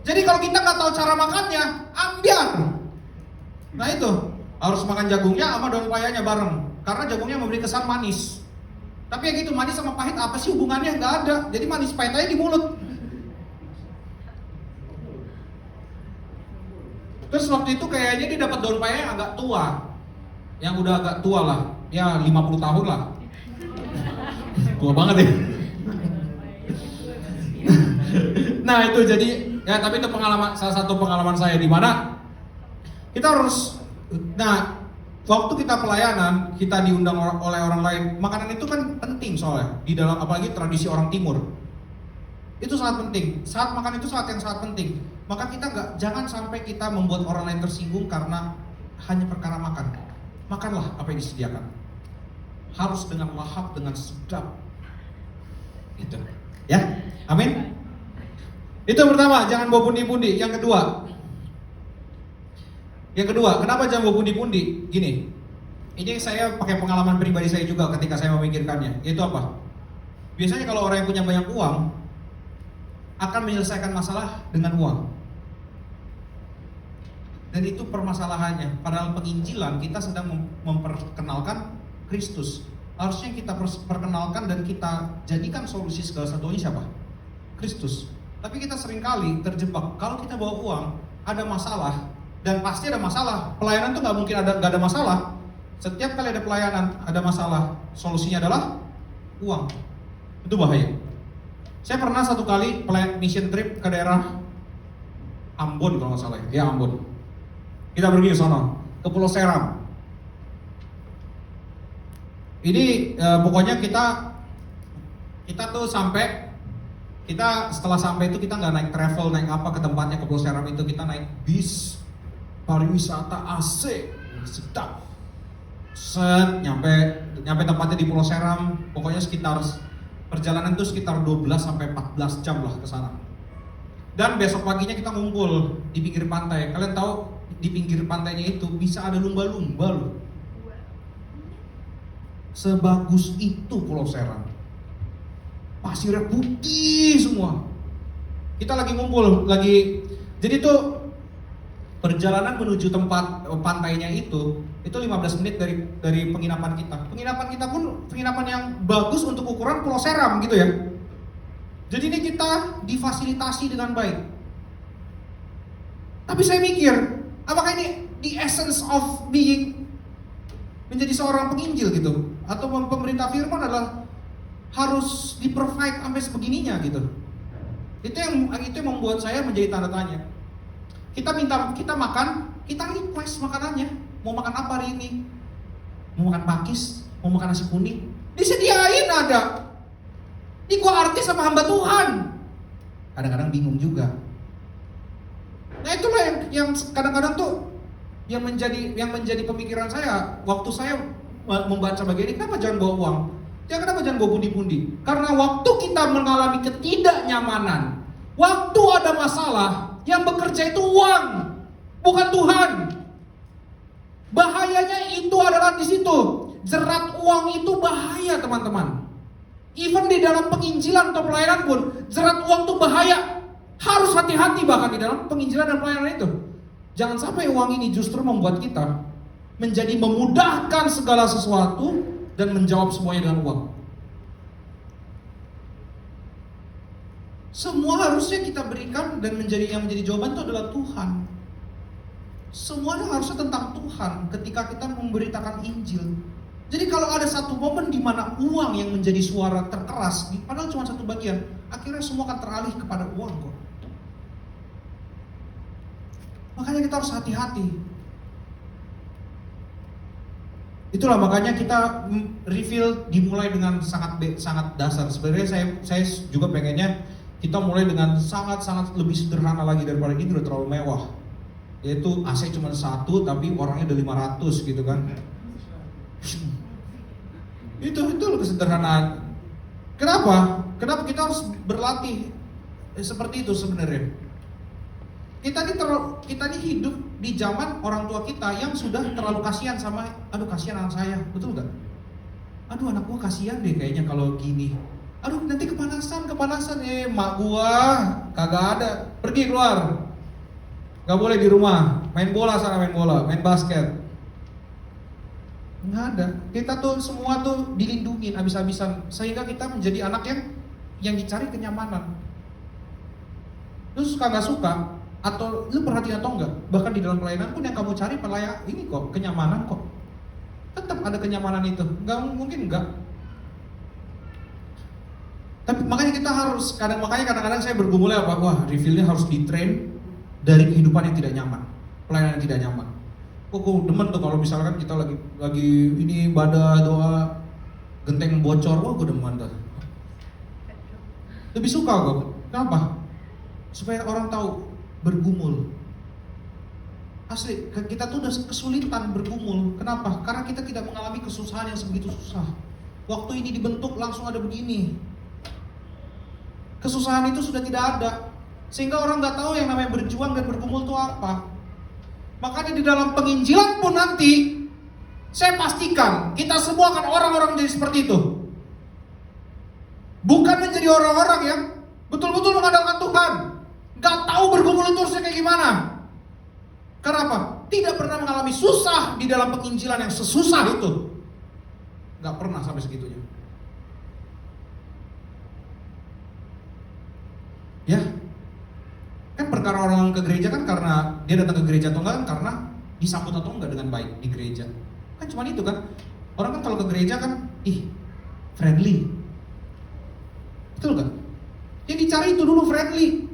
Jadi kalau kita nggak tahu cara makannya, ambiar. Nah itu harus makan jagungnya sama daun payanya bareng. Karena jagungnya memberi kesan manis. Tapi ya gitu, manis sama pahit apa sih hubungannya? Nggak ada. Jadi manis pahit aja di mulut. Terus waktu itu kayaknya dia dapat daun paya yang agak tua. Yang udah agak tua lah. Ya 50 tahun lah. Tua banget ya. Nah itu jadi, ya tapi itu salah satu pengalaman saya di mana kita harus, nah waktu kita pelayanan, kita diundang oleh orang lain, makanan itu kan penting soalnya di dalam apalagi tradisi orang timur. Itu sangat penting. Saat makan itu saat yang sangat penting. Maka kita jangan sampai kita membuat orang lain tersinggung karena hanya perkara makan. Makanlah apa yang disediakan. Harus dengan lahap, dengan sedap. Gitu. Ya, amin. Itu yang pertama, jangan bawa pundi-pundi. Yang kedua, kenapa jangan bawa pundi-pundi? Gini, ini saya pakai pengalaman pribadi saya juga ketika saya memikirkannya. Yaitu apa? Biasanya kalau orang yang punya banyak uang akan menyelesaikan masalah dengan uang. Dan itu permasalahannya. Padahal penginjilan kita sedang memperkenalkan Kristus. Harusnya kita perkenalkan dan kita jadikan solusi segala satunya siapa? Kristus. Tapi kita seringkali terjebak. Kalau kita bawa uang, ada masalah. Dan pasti ada masalah. Pelayanan tuh gak mungkin gak ada masalah. Setiap kali ada pelayanan, ada masalah. Solusinya adalah uang. Itu bahaya. Saya pernah satu kali mission trip ke daerah Ambon kalau nggak salah ya, Ambon. Kita pergi ke sana, ke Pulau Seram. Ini pokoknya kita tuh setelah sampai itu kita nggak naik travel, naik apa ke tempatnya ke Pulau Seram itu, kita naik bis pariwisata AC, sedap. Nyampe tempatnya di Pulau Seram, pokoknya perjalanan itu sekitar 12 sampai 14 jam lah ke sana. Dan besok paginya kita ngumpul di pinggir pantai. Kalian tahu di pinggir pantainya itu bisa ada lumba-lumba loh. Sebagus itu Pulau Seram. Pasirnya putih semua. Kita lagi ngumpul, jadi tuh perjalanan menuju tempat pantainya itu 15 menit dari penginapan kita. Penginapan kita pun penginapan yang bagus untuk ukuran Pulau Seram gitu ya. Jadi ini kita difasilitasi dengan baik. Tapi saya mikir, apakah ini the essence of being menjadi seorang penginjil gitu? Atau pemerintah firman adalah harus di-provide sampai sebegininya gitu? Itu yang membuat saya menjadi tanda tanya. Kita makan, kita request makanannya. Mau makan apa hari ini? Mau makan pakis? Mau makan nasi kuning? Disediain ada. Ini gua artis sama hamba Tuhan. Kadang-kadang bingung juga. Nah itulah yang kadang-kadang tuh yang menjadi pemikiran saya waktu saya membaca bagian ini. Kenapa jangan bawa uang? Ya kenapa jangan bawa pundi-pundi? Karena waktu kita mengalami ketidaknyamanan, waktu ada masalah, yang bekerja itu uang, bukan Tuhan. Bahayanya itu adalah di situ. Jerat uang itu bahaya, teman-teman. Even di dalam penginjilan atau pelayanan pun, jerat uang itu bahaya. Harus hati-hati bahkan di dalam penginjilan dan pelayanan itu. Jangan sampai uang ini justru membuat kita menjadi memudahkan segala sesuatu dan menjawab semuanya dengan uang. Semua harusnya kita berikan dan yang menjadi jawaban itu adalah Tuhan. Semuanya harusnya tentang Tuhan ketika kita memberitakan Injil. Jadi kalau ada satu momen di mana uang yang menjadi suara terkeras, padahal cuma satu bagian, akhirnya semua akan teralih kepada uang kok. Makanya kita harus hati-hati. Itulah makanya kita reveal dimulai dengan sangat dasar. Sebenarnya saya juga pengennya kita mulai dengan sangat lebih sederhana lagi daripada ini, udah terlalu mewah. Yaitu AC cuma satu tapi orangnya udah 500 gitu kan. Itu kesederhanaan. Kenapa kita harus berlatih seperti itu sebenarnya? Kita ini hidup di zaman orang tua kita yang sudah terlalu kasihan sama, aduh kasihan anak saya, betul nggak? Aduh anak gua kasihan deh kayaknya kalau gini. Aduh nanti kepanasan, mak gua kagak ada, pergi keluar, nggak boleh di rumah, main bola sana, main basket. Nggak ada. Kita tuh semua tuh dilindungin habis-habisan sehingga kita menjadi anak yang dicari kenyamanan. Lu suka nggak suka atau lu perhatian atau enggak, bahkan di dalam pelayanan pun yang kamu cari ini kok kenyamanan kok. Tetap ada kenyamanan itu. Nggak mungkin enggak. Tapi makanya kita harus kadang-kadang saya bergumul apa? Wah, reveal-nya harus di-train dari kehidupan yang tidak nyaman, pelayanan yang tidak nyaman. Kok demen tuh kalau misalkan kita lagi ini ibadah doa genteng bocor, wah gue demen tuh. Lebih suka gue. Kenapa? Supaya orang tahu bergumul. Asli, kita tuh udah kesulitan bergumul. Kenapa? Karena kita tidak mengalami kesusahan yang sebegitu susah. Waktu ini dibentuk langsung ada begini. Kesusahan itu sudah tidak ada. Sehingga orang nggak tahu yang namanya berjuang dan bergumul itu apa. Makanya di dalam penginjilan pun nanti saya pastikan kita semua akan orang-orang menjadi seperti itu. Bukan menjadi orang-orang yang betul-betul mengandalkan Tuhan, gak tahu bergumul itu harusnya kayak gimana. Kenapa? Tidak pernah mengalami susah di dalam penginjilan yang sesusah itu. Gak pernah sampai segitunya. Ya, kan perkara orang ke gereja kan karena dia datang ke gereja atau enggak kan karena disambut atau enggak dengan baik di gereja. Kan cuma itu kan. Orang kan kalau ke gereja kan friendly. Betul kan? Yang dicari itu dulu friendly.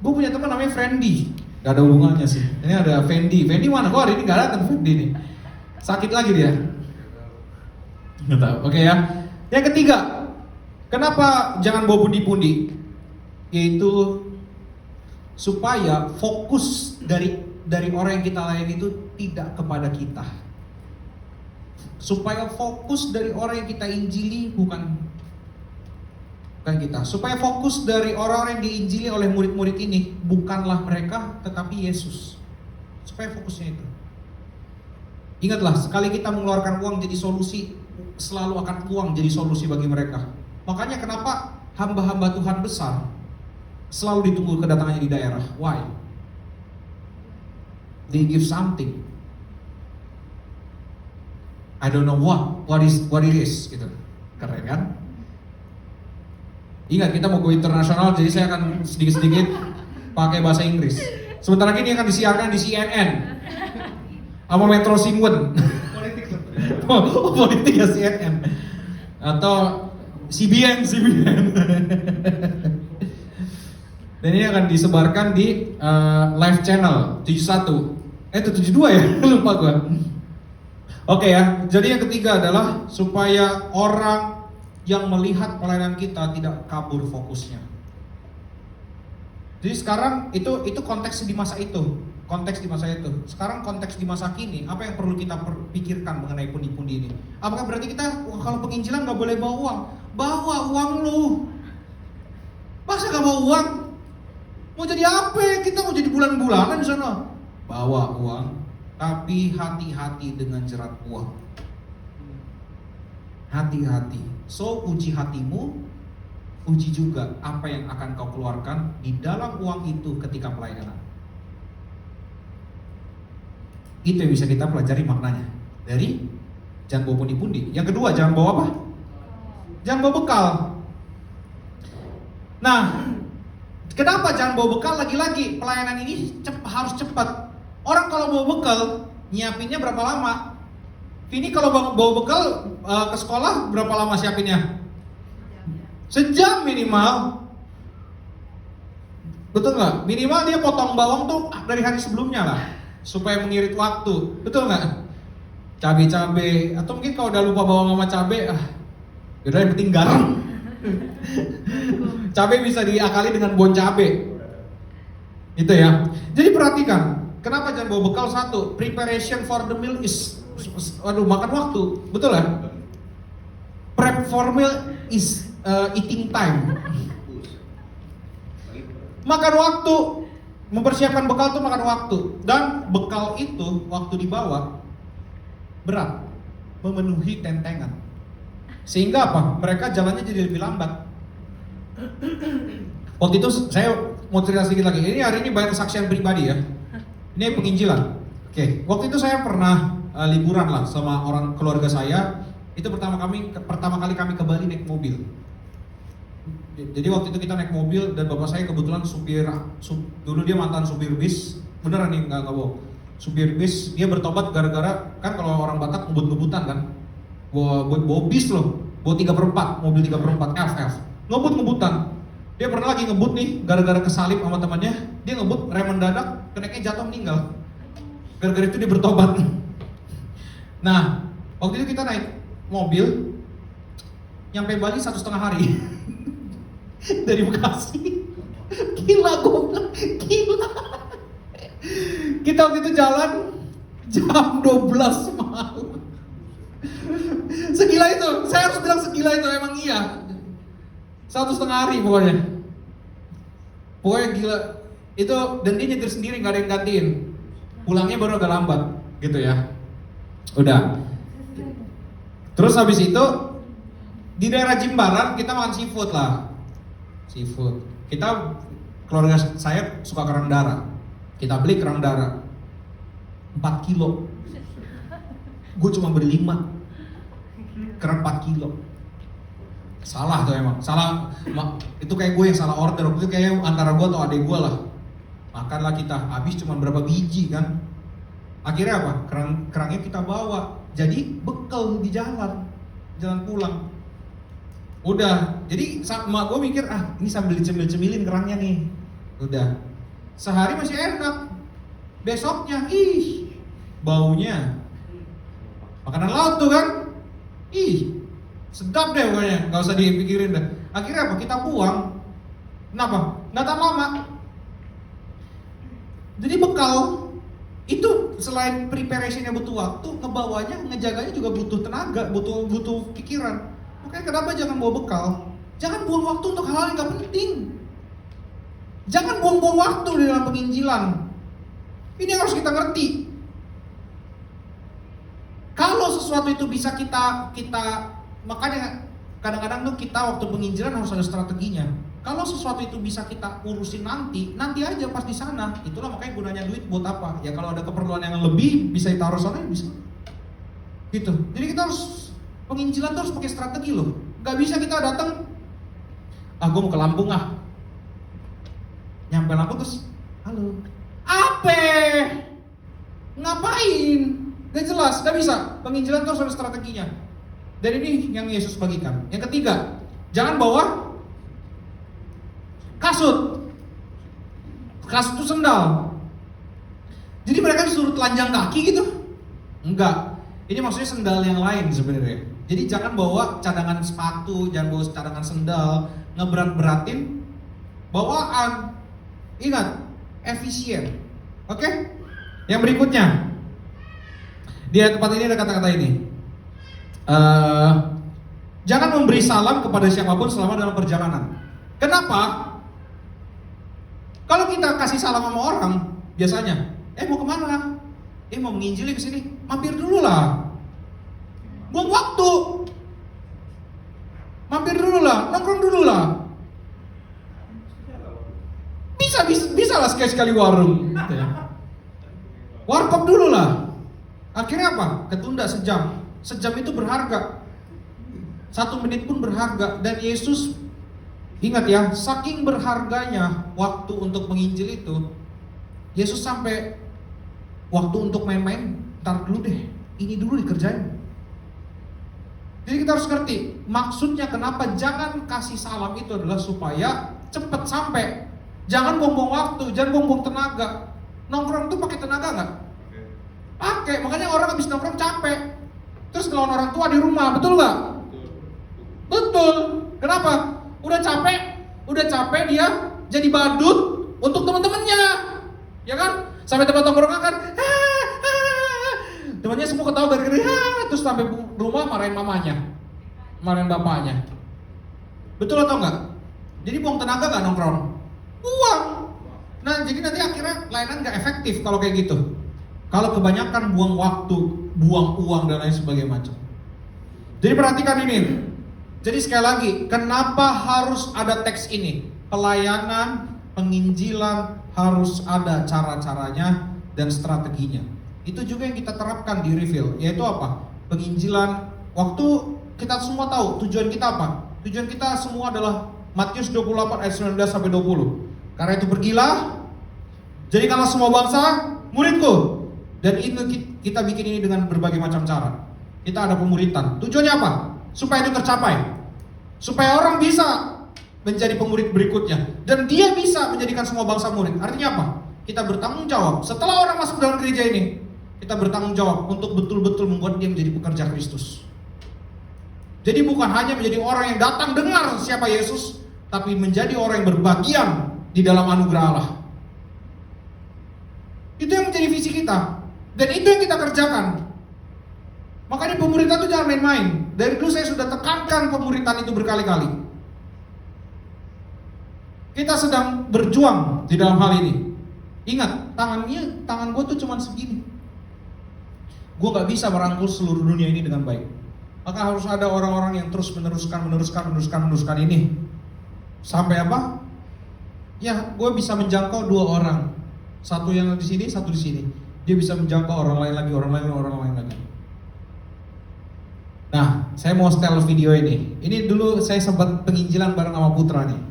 Gue punya teman namanya Fendi. Gak ada hubungannya sih. Ini ada Fendi. Fendi mana? Kok hari ini gak datang Fendi nih? Sakit lagi dia. Gak tahu. Oke ya. Yang ketiga, kenapa jangan bawa pundi-pundi? Yaitu supaya fokus dari orang yang kita layani itu tidak kepada kita. Supaya fokus dari orang yang kita injili bukan kita. Supaya fokus dari orang-orang yang diinjili oleh murid-murid ini bukanlah mereka tetapi Yesus. Supaya fokusnya itu. Ingatlah, sekali kita mengeluarkan uang jadi solusi, selalu akan uang jadi solusi bagi mereka. Makanya kenapa hamba-hamba Tuhan besar selalu ditunggu kedatangannya di daerah. Why? They give something. I don't know what it is gitu. Keren kan? Ingat kita mau go internasional, jadi saya akan sedikit-sedikit pakai bahasa Inggris. Sebentar lagi ini akan disiarkan di CNN sama Metro Singwen. Politik ya CNN atau CBN. Dan ini akan disebarkan di live channel 71. 72 ya? Lupa gue. Oke ya, jadi yang ketiga adalah supaya orang yang melihat pelayanan kita tidak kabur fokusnya. Jadi sekarang itu konteks di masa itu. Sekarang konteks di masa kini, apa yang perlu kita pikirkan mengenai pundi-pundi ini? Apakah berarti kita kalau penginjilan nggak boleh bawa uang? Bawa uang lu. Masa nggak bawa uang? Mau jadi apa? Kita mau jadi bulan-bulanan di sana. Bawa uang, tapi hati-hati dengan jerat uang. Hati-hati. So uji hatimu, uji juga apa yang akan kau keluarkan di dalam uang itu ketika pelayanan. Itu yang bisa kita pelajari maknanya dari jangan bawa pundi-pundi. Yang kedua, jangan bawa apa? Jangan bawa bekal. Nah, kenapa jangan bawa bekal? Lagi-lagi pelayanan ini harus cepat. Orang kalau bawa bekal, nyiapinnya berapa lama? Ini kalau bawa bekal ke sekolah berapa lama siapinnya? Sejam minimal. Betul nggak? Minimal dia potong bawang tuh dari hari sebelumnya lah, supaya mengirit waktu. Betul nggak? Cabe-cabe, atau mungkin kalau udah lupa bawang sama cabe, yaudah yang penting garam. Cabe bisa diakali dengan bon cabe. Itu ya. Jadi perhatikan, kenapa jangan bawa bekal? Satu, preparation for the meal is, makan waktu. Betul ya? Prep for meal is eating time. Makan waktu, mempersiapkan bekal itu makan waktu. Dan bekal itu waktu dibawa berat, memenuhi tentengan. Sehingga apa? Mereka jalannya jadi lebih lambat. Waktu itu saya mau cerita sedikit lagi. Ini hari ini banyak kesaksian pribadi ya. Ini penginjilan. Oke, waktu itu saya pernah liburan lah sama orang keluarga saya. Itu pertama kali kami ke Bali naik mobil. Jadi waktu itu kita naik mobil dan bapak saya kebetulan dulu dia mantan supir bis, beneran nih nggak bohong. Supir bis, dia bertobat gara-gara, kan kalau orang Batak ngebut-ngebutan kan, bawa bis loh, bawa 3/4, mobil 3/4 FF, ngebut-ngebutan. Dia pernah lagi ngebut nih, gara-gara kesalip sama temannya, dia ngebut, rem mendadak, keneknya jatuh meninggal. Gara-gara itu dia bertobat. Nah, waktu itu kita naik mobil, nyampe Bali 1,5 hari. Dari Bekasi. Gila goblok, gila. Kita waktu itu jalan jam 12 malam. Segila itu, saya harus bilang segila itu, emang iya. 1,5 hari pokoknya. Pokoknya gila. Itu, dan dia nyetir sendiri, gak ada yang gantiin. Pulangnya baru agak lambat, gitu ya. Udah. Terus habis itu, di daerah Jimbaran kita makan seafood lah. Seafood. Kita, keluarga saya suka kerang darah. Kita beli kerang darah 4 kilo. Gue cuma beli 5. Kerang 4 kilo. Salah tuh emang. Salah. Itu kayak gue yang salah order. Itu kayak antara gue atau adek gue lah. Makanlah kita. Habis cuma berapa biji kan. Akhirnya apa? Kerangnya kita bawa. Jadi bekal di jalan pulang. Udah. Jadi mak gue mikir, ini sambil dicemil-cemilin kerangnya nih. Udah. Sehari masih enak. Besoknya, baunya makanan laut tuh kan. Sedap deh pokoknya, gak usah dipikirin deh. Akhirnya apa? Kita buang. Kenapa? Gak tahan lama. Jadi bekal itu selain preparationnya butuh waktu, ngebawanya, ngejaganya juga butuh tenaga, butuh pikiran. Makanya kenapa jangan bawa bekal? Jangan buang waktu untuk hal-hal yang gak penting. Jangan buang-buang waktu di dalam penginjilan. Ini yang harus kita ngerti. Kalau sesuatu itu bisa kita makanya kadang-kadang tuh kita waktu penginjilan harus ada strateginya. Kalau sesuatu itu bisa kita urusin nanti aja pas di sana. Itulah makanya gunanya duit buat apa? Ya kalau ada keperluan yang lebih bisa ditaruh sana ya bisa. Gitu. Jadi kita harus penginjilan tuh harus pakai strategi loh. Gak bisa kita datang, gue mau ke Lampung Nyampe Lampung terus, halo, apa? Ngapain? Gak jelas, gak bisa. Penginjilan itu harus ada strateginya. Dan ini yang Yesus bagikan. Yang ketiga, jangan bawa kasut. Kasut itu sendal. Jadi mereka disuruh telanjang kaki gitu? Enggak. Ini maksudnya sendal yang lain sebenarnya. Jadi jangan bawa cadangan sepatu, jangan bawa cadangan sendal, ngeberat-beratin bawaan. Ingat, efisien. Oke? Yang berikutnya. Di tempat ini ada kata-kata ini. Jangan memberi salam kepada siapapun selama dalam perjalanan. Kenapa? Kalau kita kasih salam sama orang, biasanya, mau kemana? Mau menginjili ke sini, mampir dulu lah. Buang waktu. Mampir dulu lah, nongkrong dulu lah. Bisa lah sekali-sekali warung. Gitu ya. Warkop dulu lah. Akhirnya apa? Ketunda sejam. Sejam itu berharga. 1 menit pun berharga. Dan Yesus, ingat ya, saking berharganya waktu untuk menginjil itu, Yesus sampai waktu untuk main-main, ntar dulu deh, ini dulu dikerjain. Jadi kita harus ngerti, maksudnya kenapa jangan kasih salam itu adalah supaya cepat sampai. Jangan buang-buang waktu, jangan buang-buang tenaga. Nongkrong tuh pakai tenaga nggak? Pakai, makanya orang habis nongkrong capek. Terus ngelawan orang tua di rumah, betul nggak? Betul. Kenapa? Udah capek dia jadi badut untuk teman-temannya, ya kan? Sampai tempat nongkrong kan, temannya semua ketawa gara-gara, terus sampai rumah marahin mamanya, marahin bapaknya. Betul atau enggak? Jadi buang tenaga nggak nongkrong? Buang. Nah, jadi nanti akhirnya layanan nggak efektif kalau kayak gitu. Kalau kebanyakan buang waktu, buang uang dan lain sebagainya macam. Jadi perhatikan ini. Jadi sekali lagi, kenapa harus ada teks ini? Pelayanan, penginjilan harus ada cara-caranya dan strateginya. Itu juga yang kita terapkan di Reveal, yaitu apa? Penginjilan. Waktu kita semua tahu tujuan kita apa? Tujuan kita semua adalah Matius 28 ayat 19 sampai 20. Karena itu pergilah, jadikanlah semua bangsa muridku. Dan itu kita bikin ini dengan berbagai macam cara. Kita ada pemuritan. Tujuannya apa? Supaya itu tercapai. Supaya orang bisa menjadi pemurid berikutnya. Dan dia bisa menjadikan semua bangsa murid. Artinya apa? Kita bertanggung jawab. Setelah orang masuk dalam gereja ini, kita bertanggung jawab untuk betul-betul membuat dia menjadi pekerja Kristus. Jadi bukan hanya menjadi orang yang datang dengar siapa Yesus, tapi menjadi orang yang berbagian di dalam anugerah Allah. Itu yang menjadi visi kita. Dan itu yang kita kerjakan. Makanya pemuritan itu jangan main-main. Dari dulu saya sudah tekankan pemuritan itu berkali-kali. Kita sedang berjuang di dalam hal ini. Ingat, tangan gue tuh cuma segini. Gue gak bisa merangkul seluruh dunia ini dengan baik. Maka harus ada orang-orang yang terus meneruskan ini. Sampai apa? Ya, gue bisa menjangkau 2 orang. Satu yang di sini, satu di sini. Dia bisa menjangkau orang lain lagi. Nah, saya mau setel video ini. Ini dulu saya sempat penginjilan bareng sama Putra nih.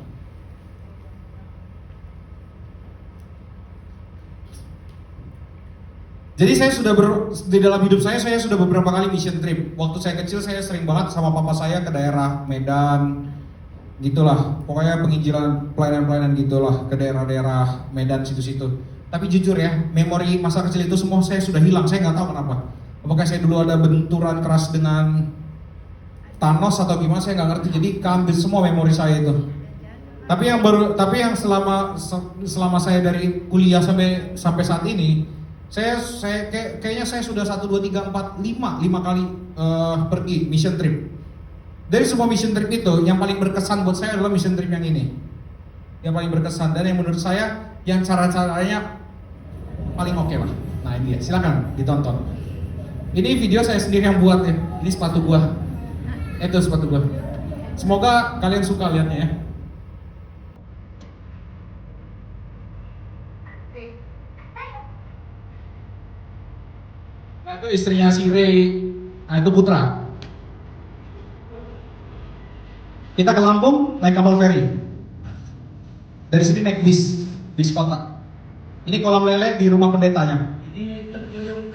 Jadi saya sudah di dalam hidup saya sudah beberapa kali mission trip. Waktu saya kecil saya sering banget sama papa saya ke daerah Medan, gitulah. Pokoknya penginjilan, pelayanan-pelayanan gitulah ke daerah-daerah Medan situ-situ. Tapi jujur ya, memori masa kecil itu semua saya sudah hilang. Saya nggak tahu kenapa. Apakah saya dulu ada benturan keras dengan Thanos atau gimana? Saya nggak ngerti. Jadi keambil semua memori saya itu. Tapi yang selama saya dari kuliah sampai saat ini. Kayaknya saya sudah 1, 2, 3, 4, 5 kali pergi mission trip. Dari semua mission trip itu, yang paling berkesan buat saya adalah mission trip yang ini. Yang paling berkesan dan yang menurut saya yang cara-caranya paling oke lah. Nah ini dia, silakan ditonton. Ini video saya sendiri yang buat ya. Ini sepatu gua. Itu sepatu gua. Semoga kalian suka lihatnya ya. Nah itu istrinya si Ray, nah itu Putra. Kita ke Lampung naik kapal feri. Dari sini naik bis kota. Ini kolam lele di rumah pendetanya. Ini terjunjung.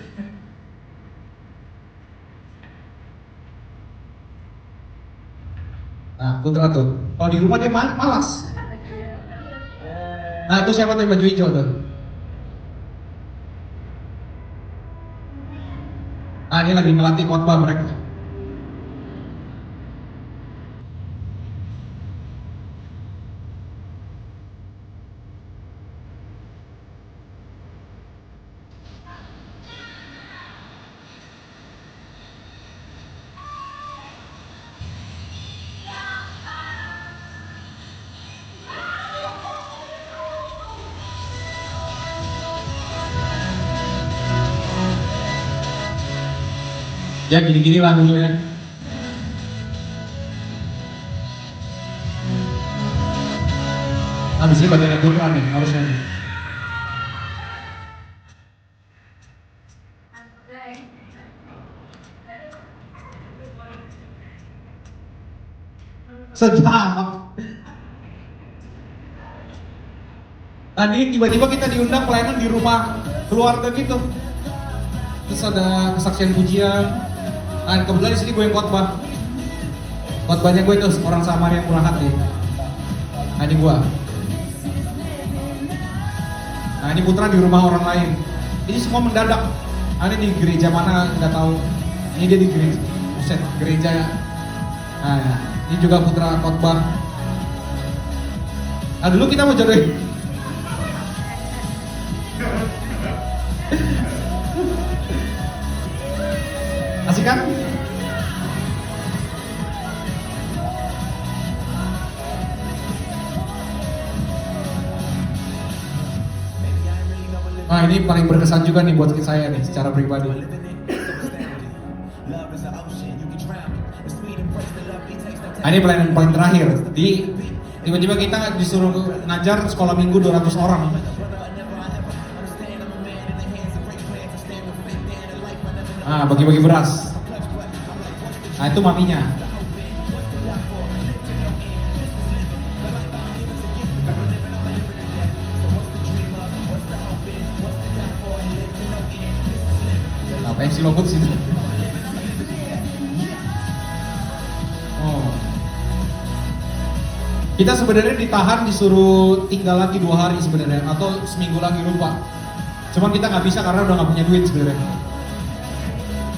Nah Putra tuh, kalau di rumah dia malas. Nah itu siapa tuh baju hijau tuh? Ah, ini lagi ngelatih khotbah mereka. Ya gini-gini lah dulu ya. Habis ini bagian Putra nih harusnya nih. Sedap. Tadi tiba-tiba kita diundang pelayanan di rumah keluarga gitu. Terus ada kesaksian pujian. Nah, kebetulan di sini gue yang khotbah. Khotbahnya gue itu orang Samaria yang murah hati. Nah, ini gue. Nah, ini Putra di rumah orang lain. Ini semua mendadak. Nah, ini di gereja mana nggak tahu. Ini dia di gereja. Buset, gereja. Nah, ini juga Putra khotbah. Nah, dulu kita mau jodohin. Asik kan? Nah, ini paling berkesan juga nih buat saya nih secara pribadi. Nah, ini pelayanan paling terakhir. Tiba-tiba kita disuruh ngajar sekolah minggu 200 orang. Nah, bagi-bagi beras. Nah, itu maminya. Apa yang si lobot sih? Oh. Kita sebenarnya ditahan disuruh tinggal lagi 2 hari sebenarnya atau seminggu lagi lupa. Cuman kita nggak bisa karena udah nggak punya duit sebenarnya.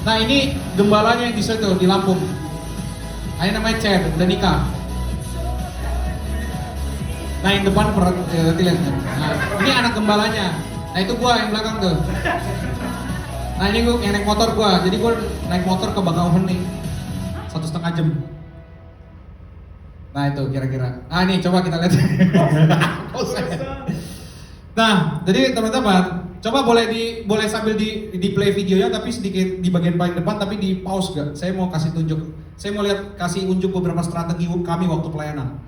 Nah, ini gembalanya yang di situ di Lampung. Nah, ini namanya Chen, udah nikah. Nah, yang depan lihat. Nah, ini anak gembalanya. Nah, itu gua yang belakang tuh. Nah, ini gua yang naik motor gua. Jadi gua naik motor ke Bakauheni nih. 1,5 jam. Nah, itu kira-kira. Nah, ini coba kita lihat. Nah, jadi teman-teman, coba boleh sambil di play videonya tapi sedikit di bagian paling depan tapi di pause gak? Saya mau kasih tunjuk. Saya mau kasih unjuk beberapa strategi kami waktu pelayanan.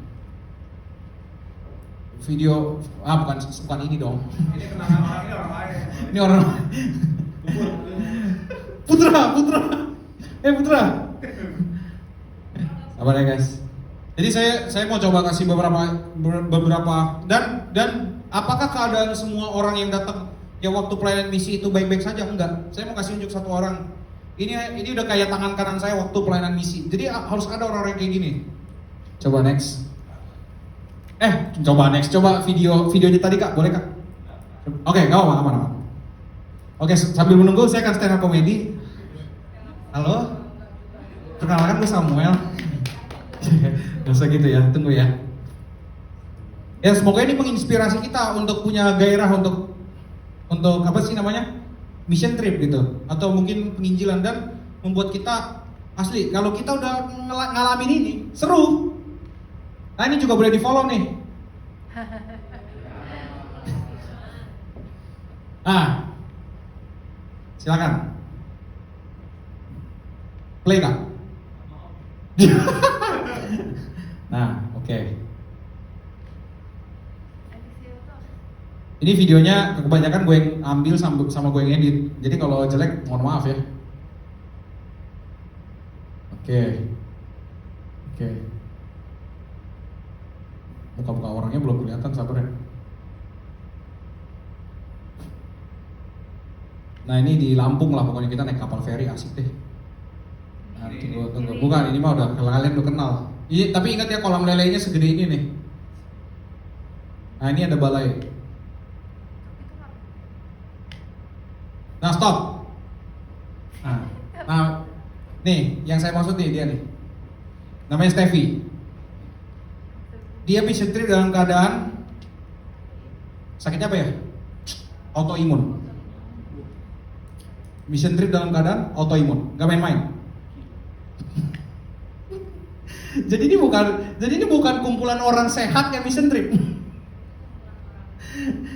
Video bukan ini dong. Ini kenangan orang lain. Ini orang Putra. Putra. Sabar ya guys. Jadi saya mau coba kasih beberapa dan apakah keadaan semua orang yang datang ya waktu pelayanan misi itu baik-baik saja? Enggak. Saya mau kasih unjuk satu orang. Ini udah kayak tangan kanan saya waktu pelayanan misi. Jadi harus ada orang-orang kayak gini. Coba next. Coba videonya tadi Kak, boleh Kak? Oke, enggak apa-apa, aman. Oke, sambil menunggu saya akan stand up comedy. Halo? Perkenalkan gue Samuel. Gak usah gitu ya, tunggu ya. Ya semoga ini menginspirasi kita untuk punya gairah untuk apa sih namanya? Mission trip gitu. Atau mungkin penginjilan dan membuat kita asli. Kalau kita udah ngalamin ini, seru. Nah, ini juga boleh di follow nih. Ah, silakan. Play Kak. Nah, oke. Ini videonya kebanyakan gue yang ambil sama gue yang edit. Jadi kalau jelek mohon maaf ya. Oke. Muka-muka orangnya belum kelihatan, sabar ya. Nah, ini di Lampung lah pokoknya, kita naik kapal feri asik deh. Nah, tunggu. Bukan, ini mah udah kalian udah kenal. Iya, tapi ingat ya kolam lelenya segede ini nih. Nah, ini ada balai. Nah, stop. Nah, nih yang saya maksud nih dia nih. Namanya Steffi. Dia mission trip dalam keadaan sakitnya apa ya? Autoimun. Mission trip dalam keadaan autoimun, gak main-main. Jadi ini bukan kumpulan orang sehat yang mission trip.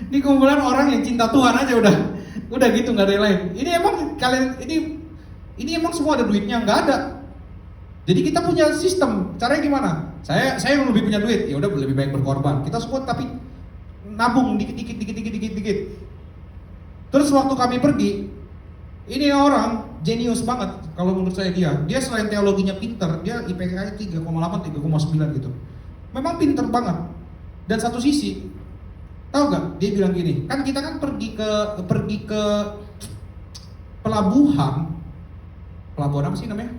Ini kumpulan orang yang cinta Tuhan aja udah gitu, nggak ada yang lain. Ini emang ini emang semua ada duitnya? Nggak ada. Jadi kita punya sistem. Caranya gimana? Saya yang lebih punya duit, ya udah lebih baik berkorban. Kita semua tapi nabung dikit. Terus waktu kami pergi, ini orang jenius banget kalau menurut saya dia. Dia selain teologinya pinter, dia IPK 3,8, 3,9 gitu. Memang pinter banget. Dan satu sisi, tahu gak? Dia bilang gini, kan kita kan pergi ke pelabuhan apa sih namanya?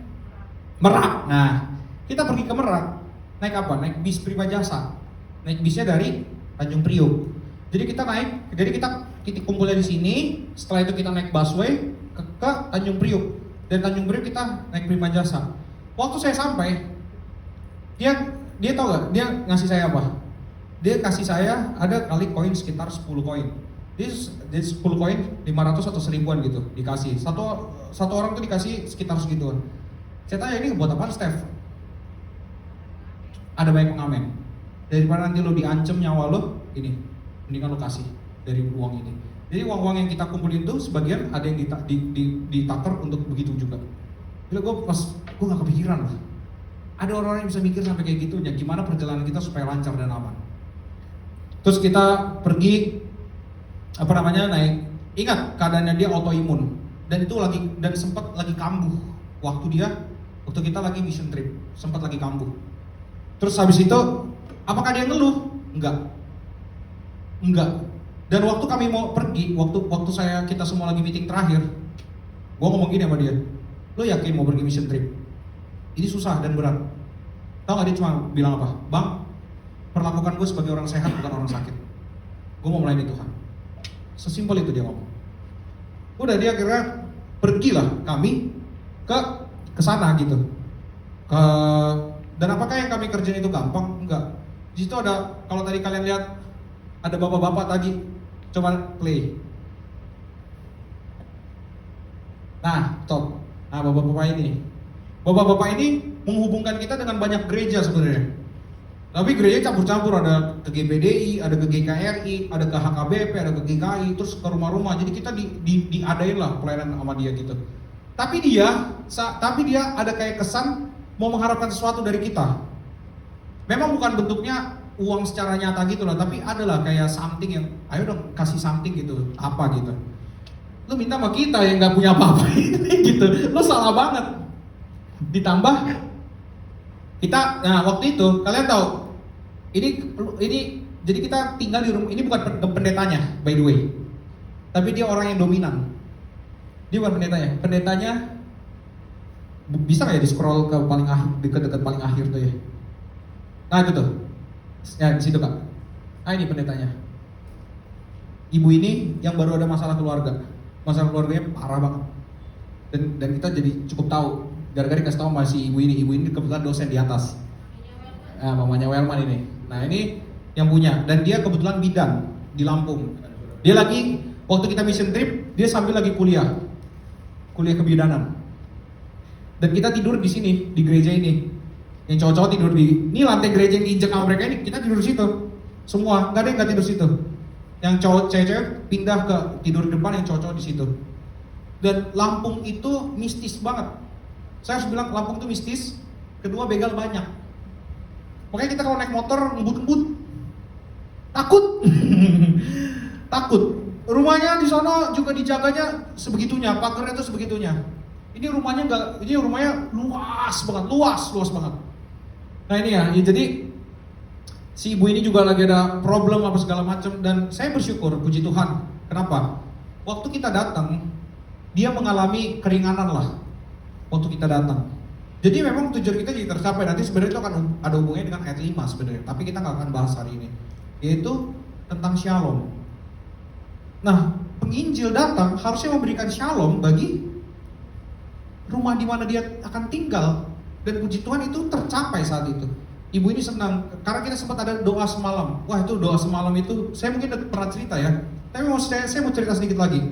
Merak. Nah, kita pergi ke Merak. Naik apa? Naik bis Prima Jasa. Naik bisnya dari Tanjung Priok. Jadi kita kumpulnya di sini. Setelah itu kita naik busway ke Tanjung Priok. Dan Tanjung Priok kita naik Prima Jasa. Waktu saya sampai, dia tahu gak? Dia ngasih saya apa? Dia kasih saya ada kali koin sekitar 10 koin. Dia 10 koin 500 atau 1000-an gitu dikasih. Satu orang tuh dikasih sekitar segituan. Saya tanya, ini buat apa, Steph? Ada banyak pengamen. Daripada nanti lo diancam nyawa lo, ini mendingan lo kasih dari uang ini. Jadi uang-uang yang kita kumpulin tuh sebagian ada yang ditakar untuk begitu juga. Jadi gue gak kepikiran lah. Ada orang-orang yang bisa mikir sampai kayak gitu, ya gimana perjalanan kita supaya lancar dan aman. Terus kita pergi naik. Ingat keadaannya dia autoimun dan itu sempat lagi kambuh waktu kita lagi mission trip, sempat lagi kambuh. Terus habis itu apakah dia ngeluh? Enggak. Dan waktu kami mau pergi, waktu kita semua lagi meeting terakhir, gua ngomong gini sama dia, lo yakin mau pergi mission trip? Ini susah dan berat. Tahu gak dia cuma bilang apa? Bang, perlakukan gue sebagai orang sehat bukan orang sakit. Gue mau melayani Tuhan. Sesimpel itu dia ngomong. Udah dia akhirnya pergilah kami ke sana gitu. Dan apakah yang kami kerjain itu gampang? Enggak. Di situ ada, kalau tadi kalian lihat ada bapak-bapak tadi, coba play. Nah, top. Nah, bapak-bapak ini menghubungkan kita dengan banyak gereja sebenarnya. Tapi gereja campur-campur, ada ke GPDI, ada ke GKRI, ada ke HKBP, ada ke GKI, terus ke rumah-rumah. Jadi kita diadain lah pelayanan sama dia gitu. Tapi dia ada kayak kesan mau mengharapkan sesuatu dari kita. Memang bukan bentuknya uang secara nyata gitu lah, tapi adalah kayak something yang, ayo dong kasih something gitu, apa gitu. Lu minta sama kita yang nggak punya apa-apa gitu, lu salah banget. Ditambah kita, nah waktu itu kalian tahu, ini jadi kita tinggal di rumah, ini bukan pendetanya by the way, tapi dia orang yang dominan. Dia bukan pendetanya bisa nggak ya di scroll ke paling akhir, dekat paling akhir tuh ya. Nah itu tuh, ya di situ kak. Nah ini pendetanya. Ibu ini yang baru ada masalah keluarganya parah banget. Dan kita jadi cukup tahu. Gara-gara dikasih tahu masih ibu ini kebetulan dosen di atas. Nah, mamanya Welman ini. Nah ini yang punya, dan dia kebetulan bidan di Lampung. Dia lagi waktu kita mission trip, dia sambil lagi kuliah kebidanan. Dan kita tidur di sini di gereja ini. Yang cowok-cowok tidur ini lantai gereja yang diinjak sama mereka ini, kita tidur di situ. Semua, nggak ada yang nggak tidur situ. Yang cewek pindah ke tidur di depan, yang cowok-cowok di situ. Dan Lampung itu mistis banget. Saya harus bilang Lampung itu mistis. Kedua, begal banyak. Makanya kita kalau naik motor ngebut-ngebut takut. Takut. Rumahnya di sana juga dijaganya sebegitunya, pagernya itu sebegitunya. Ini rumahnya luas banget. Nah ini ya, jadi si ibu ini juga lagi ada problem apa segala macam, dan saya bersyukur, puji Tuhan. Kenapa? Waktu kita datang, dia mengalami keringanan lah. Waktu kita datang, jadi memang tujuan kita jadi tercapai. Nanti sebenarnya itu akan ada hubungannya dengan ayat 5 sebenarnya, tapi kita nggak akan bahas hari ini, yaitu tentang shalom. Nah, penginjil datang harusnya memberikan shalom bagi rumah di mana dia akan tinggal, dan puji Tuhan itu tercapai saat itu. Ibu ini senang karena kita sempat ada doa semalam. Wah, itu doa semalam itu saya mungkin udah pernah cerita ya, tapi saya mau cerita sedikit lagi.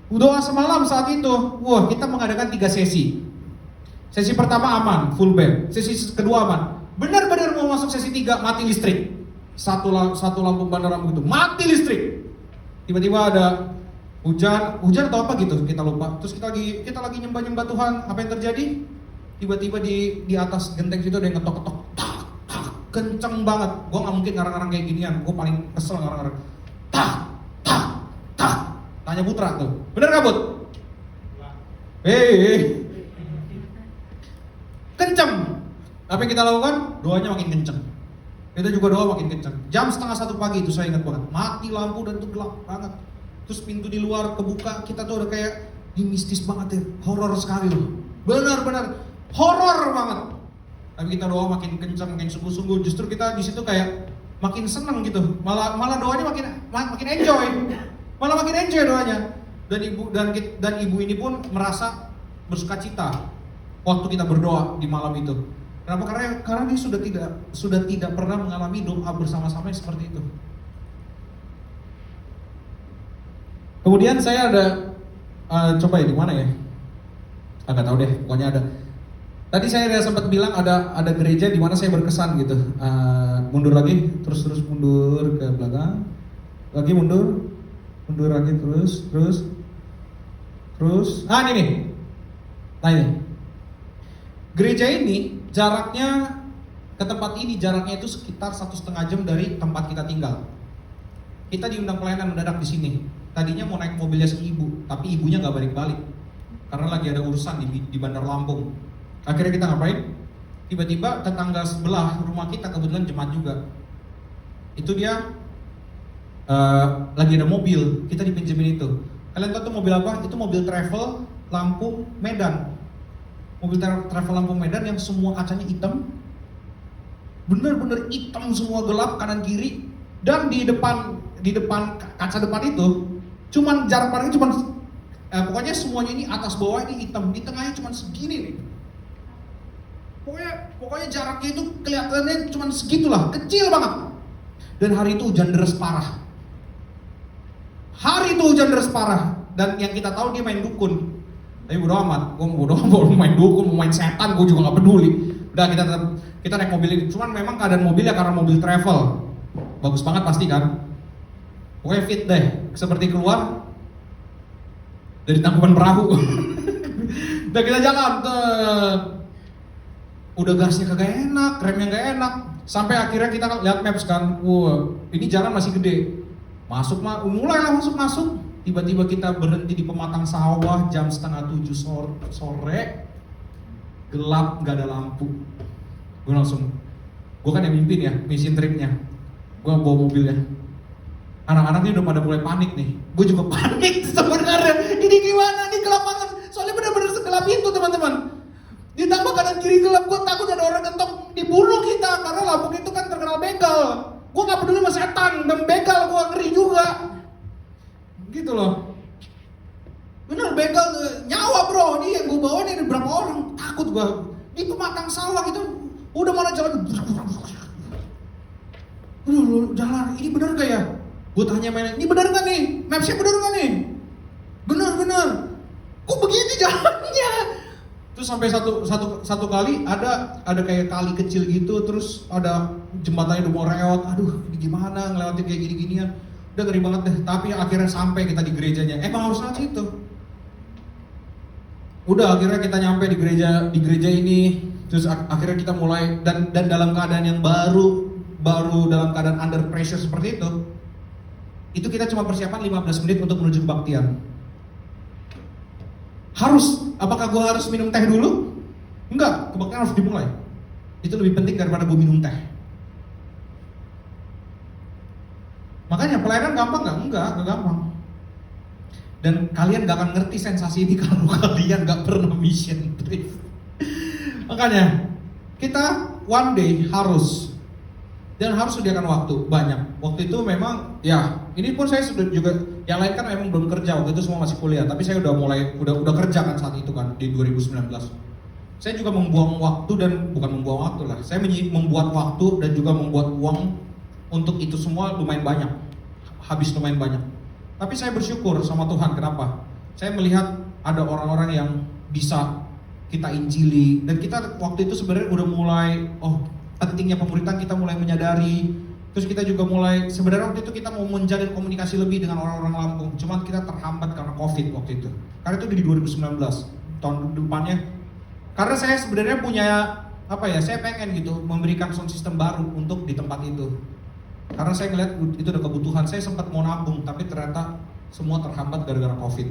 Doa semalam saat itu, wah kita mengadakan 3 sesi. Sesi pertama aman, full band. Sesi kedua aman. Benar-benar mau masuk sesi 3, mati listrik. Satu lampu bandar begitu, mati listrik. Tiba-tiba ada hujan atau apa gitu, kita lupa. Terus kita lagi nyembah Tuhan, apa yang terjadi? Tiba-tiba di atas genteng situ ada yang ngetok-ketok, kenceng banget. Gue nggak mungkin ngarang-ngarang kayak ginian, gue paling kesel ngarang-ngarang. Tanya Putra tuh, bener gak Put? Kenceng. Apa yang kita lakukan? Doanya makin kenceng. Kita juga doa makin kenceng. Jam 1:30 pagi itu saya ingat banget. Mati lampu dan itu gelap banget. Terus pintu di luar kebuka, kita tuh udah kayak ini mistis banget ya, horor sekali loh. Benar-benar horor banget. Tapi kita doa makin kencang, makin sungguh-sungguh. Justru kita di situ kayak makin seneng gitu. Malah doanya makin enjoy. Malah makin enjoy doanya. Dan ibu ini pun merasa bersukacita waktu kita berdoa di malam itu. Kenapa? Karena dia sudah tidak pernah mengalami doa bersama-sama seperti itu. Kemudian saya ada coba ya di mana ya? Nggak tahu deh, pokoknya ada. Tadi saya udah sempat bilang ada gereja di mana saya berkesan gitu. Mundur lagi, terus mundur ke belakang, lagi mundur lagi terus. Ini nih. Nah ini. Gereja ini jaraknya ke tempat ini jaraknya itu sekitar 1,5 jam dari tempat kita tinggal. Kita diundang pelayanan mendadak di sini. Tadinya mau naik mobilnya si ibu, tapi ibunya nggak balik-balik karena lagi ada urusan di Bandar Lampung. Akhirnya kita ngapain? Tiba-tiba tetangga sebelah rumah kita kebetulan jemaat juga. Itu dia lagi ada mobil, kita dipinjemin itu. Kalian tahu tuh mobil apa? Itu mobil travel Lampung Medan. Mobil travel Lampung Medan yang semua kacanya hitam. Bener-bener hitam semua, gelap kanan kiri. Dan di depan kaca depan itu cuman jarak pandangnya cuman pokoknya semuanya ini atas bawah ini hitam, di tengahnya cuman segini nih. Pokoknya jaraknya itu kelihatannya cuman segitulah, kecil banget. Dan hari itu hujan deras parah. Dan yang kita tahu dia main dukun. Tapi bodo amat, gue mau main dukun, mau main setan, gue juga gak peduli. Udah kita naik mobil ini. Cuman memang keadaan mobilnya karena mobil travel bagus banget pasti kan. Pokoknya fit deh, seperti keluar dari tangkuban perahu. Udah kita jalan, udah gasnya kagak enak, remnya gak enak. Sampai akhirnya kita lihat maps kan, wah ini jalan masih gede. Mulailah masuk. Tiba-tiba kita berhenti di pematang sawah jam 6:30 sore, gelap, gak ada lampu. Gue kan yang mimpin ya, mission tripnya. Gue bawa mobilnya. Anak-anaknya udah pada mulai panik nih. Gue juga panik sebenarnya. Ini gimana nih, gelap banget. Soalnya benar-benar segelap itu teman-teman. Ditambah kanan kiri gelap, gue takut ada orang kentok dibunuh kita. Karena Lampung itu kan terkenal begal. Gue gak peduli sama setan dan begal, gue ngeri juga. Gitu loh. Bener, begal nyawa bro. Ini yang gue bawa nih ada berapa orang. Takut gue. Di pematang sawah gitu. Udah malah jalan. Udah jalan. Ini bener gak ya? Gue tanya mainan, ini bener gak nih? Mapsnya bener gak nih? Bener. Kok begini jalannya? Terus sampai satu kali ada kayak kali kecil gitu, terus ada jembatannya udah mau reot. Aduh, ini gimana ngelewatin kayak gini-ginian. Udah ngeri banget deh. Tapi akhirnya sampai kita di gerejanya. Emang harus lewat situ. Udah akhirnya kita nyampe di gereja ini. Terus akhirnya kita mulai dan dalam keadaan yang baru dalam keadaan under pressure seperti itu kita cuma persiapan 15 menit untuk menuju kebaktian. Apakah gue harus minum teh dulu? Enggak, kebaktian harus dimulai. Itu lebih penting daripada gue minum teh. Makanya pelayanan gampang nggak? Enggak gampang. Dan kalian gak akan ngerti sensasi ini kalau kalian gak pernah mission trip. Makanya kita one day harus sediakan waktu banyak. Waktu itu memang ya, ini pun saya sudah juga, yang lain kan memang belum kerja waktu itu, semua masih kuliah. Tapi saya udah kerja kan saat itu kan di 2019. Saya juga membuang waktu dan bukan membuang waktu lah. Saya membuat waktu dan juga membuat uang untuk itu semua lumayan banyak. Habis lumayan banyak. Tapi saya bersyukur sama Tuhan. Kenapa? Saya melihat ada orang-orang yang bisa kita injili dan kita waktu itu sebenarnya udah mulai pentingnya pemerintahan, kita mulai menyadari. Terus kita juga mulai, sebenarnya waktu itu kita mau menjalin komunikasi lebih dengan orang-orang Lampung. Cuman kita terhambat karena COVID waktu itu. Karena itu di 2019, tahun depannya. Karena saya sebenarnya punya saya pengen gitu memberikan sound system baru untuk di tempat itu. Karena saya ngeliat itu ada kebutuhan. Saya sempat mau nabung, tapi ternyata semua terhambat gara-gara COVID.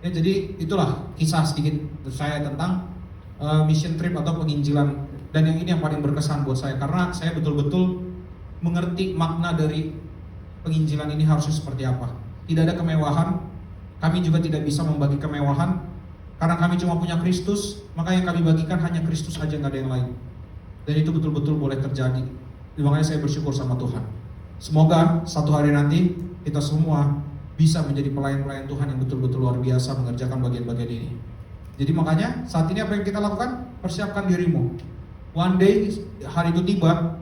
Ya, jadi itulah kisah sedikit saya tentang mission trip atau penginjilan, dan yang ini yang paling berkesan buat saya karena saya betul-betul mengerti makna dari penginjilan ini harusnya seperti apa. Tidak ada kemewahan, kami juga tidak bisa membagi kemewahan karena kami cuma punya Kristus, maka yang kami bagikan hanya Kristus saja, nggak ada yang lain. Dan itu betul-betul boleh terjadi. Makanya saya bersyukur sama Tuhan. Semoga satu hari nanti kita semua bisa menjadi pelayan-pelayan Tuhan yang betul-betul luar biasa mengerjakan bagian-bagian ini. Jadi makanya saat ini apa yang kita lakukan? Persiapkan dirimu. One day hari itu tiba,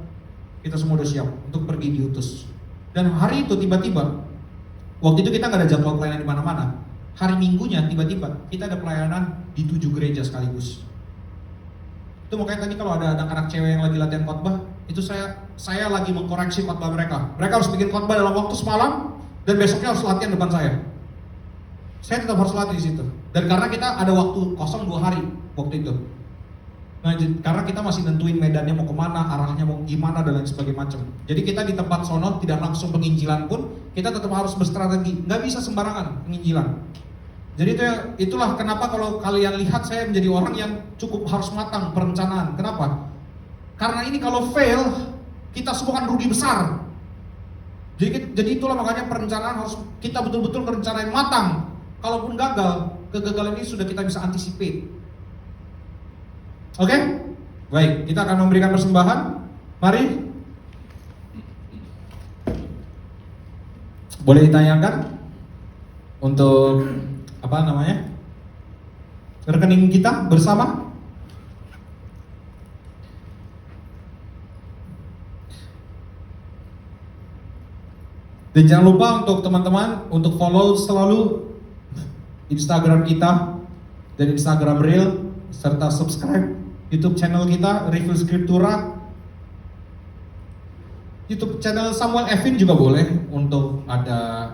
kita semua udah siap untuk pergi diutus. Dan hari itu tiba-tiba, waktu itu kita nggak ada jadwal pelayanan di mana-mana. Hari Minggunya tiba-tiba kita ada pelayanan di 7 gereja sekaligus. Itu makanya tadi kalau ada anak-anak cewek yang lagi latihan khotbah, itu saya lagi mengkoreksi khotbah mereka. Mereka harus bikin khotbah dalam waktu semalam dan besoknya harus latihan depan saya. Saya tetap harus latih di situ. Dan karena kita ada waktu kosong 2 hari waktu itu. Nah, karena kita masih nentuin medannya mau kemana, arahnya mau gimana dan lain sebagainya macam. Jadi kita di tempat sono tidak langsung penginjilan pun, kita tetap harus berstrategi. Nggak bisa sembarangan penginjilan. Jadi itulah kenapa kalau kalian lihat saya menjadi orang yang cukup harus matang perencanaan. Kenapa? Karena ini kalau fail, kita semua akan rugi besar. Jadi itulah makanya perencanaan harus kita betul-betul merencanain matang. Kalaupun gagal, kegagalan ini sudah kita bisa anticipate. Oke? Baik, kita akan memberikan persembahan. Mari. Boleh ditayangkan untuk apa namanya? Rekening kita bersama. Dan jangan lupa untuk teman-teman untuk follow selalu Instagram kita dan Instagram Reel, serta subscribe YouTube channel kita Refill Scriptura. YouTube channel Samuel Evin juga boleh untuk ada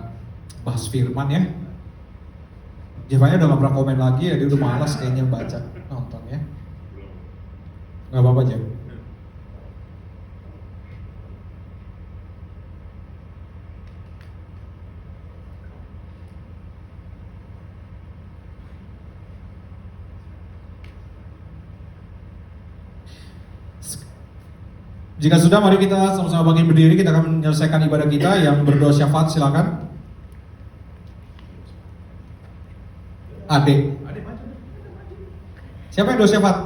bahas firman ya. Jevanya udah gak pernah komen lagi ya, dia udah malas kayaknya baca nonton ya. Gak apa-apa Jeff. Jika sudah, mari kita sama-sama bangkit berdiri. Kita akan menyelesaikan ibadah kita. Yang berdoa syafaat silakan. Ade. Siapa yang doa syafaat?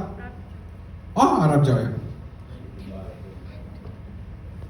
Oh, Arab Jawa ya.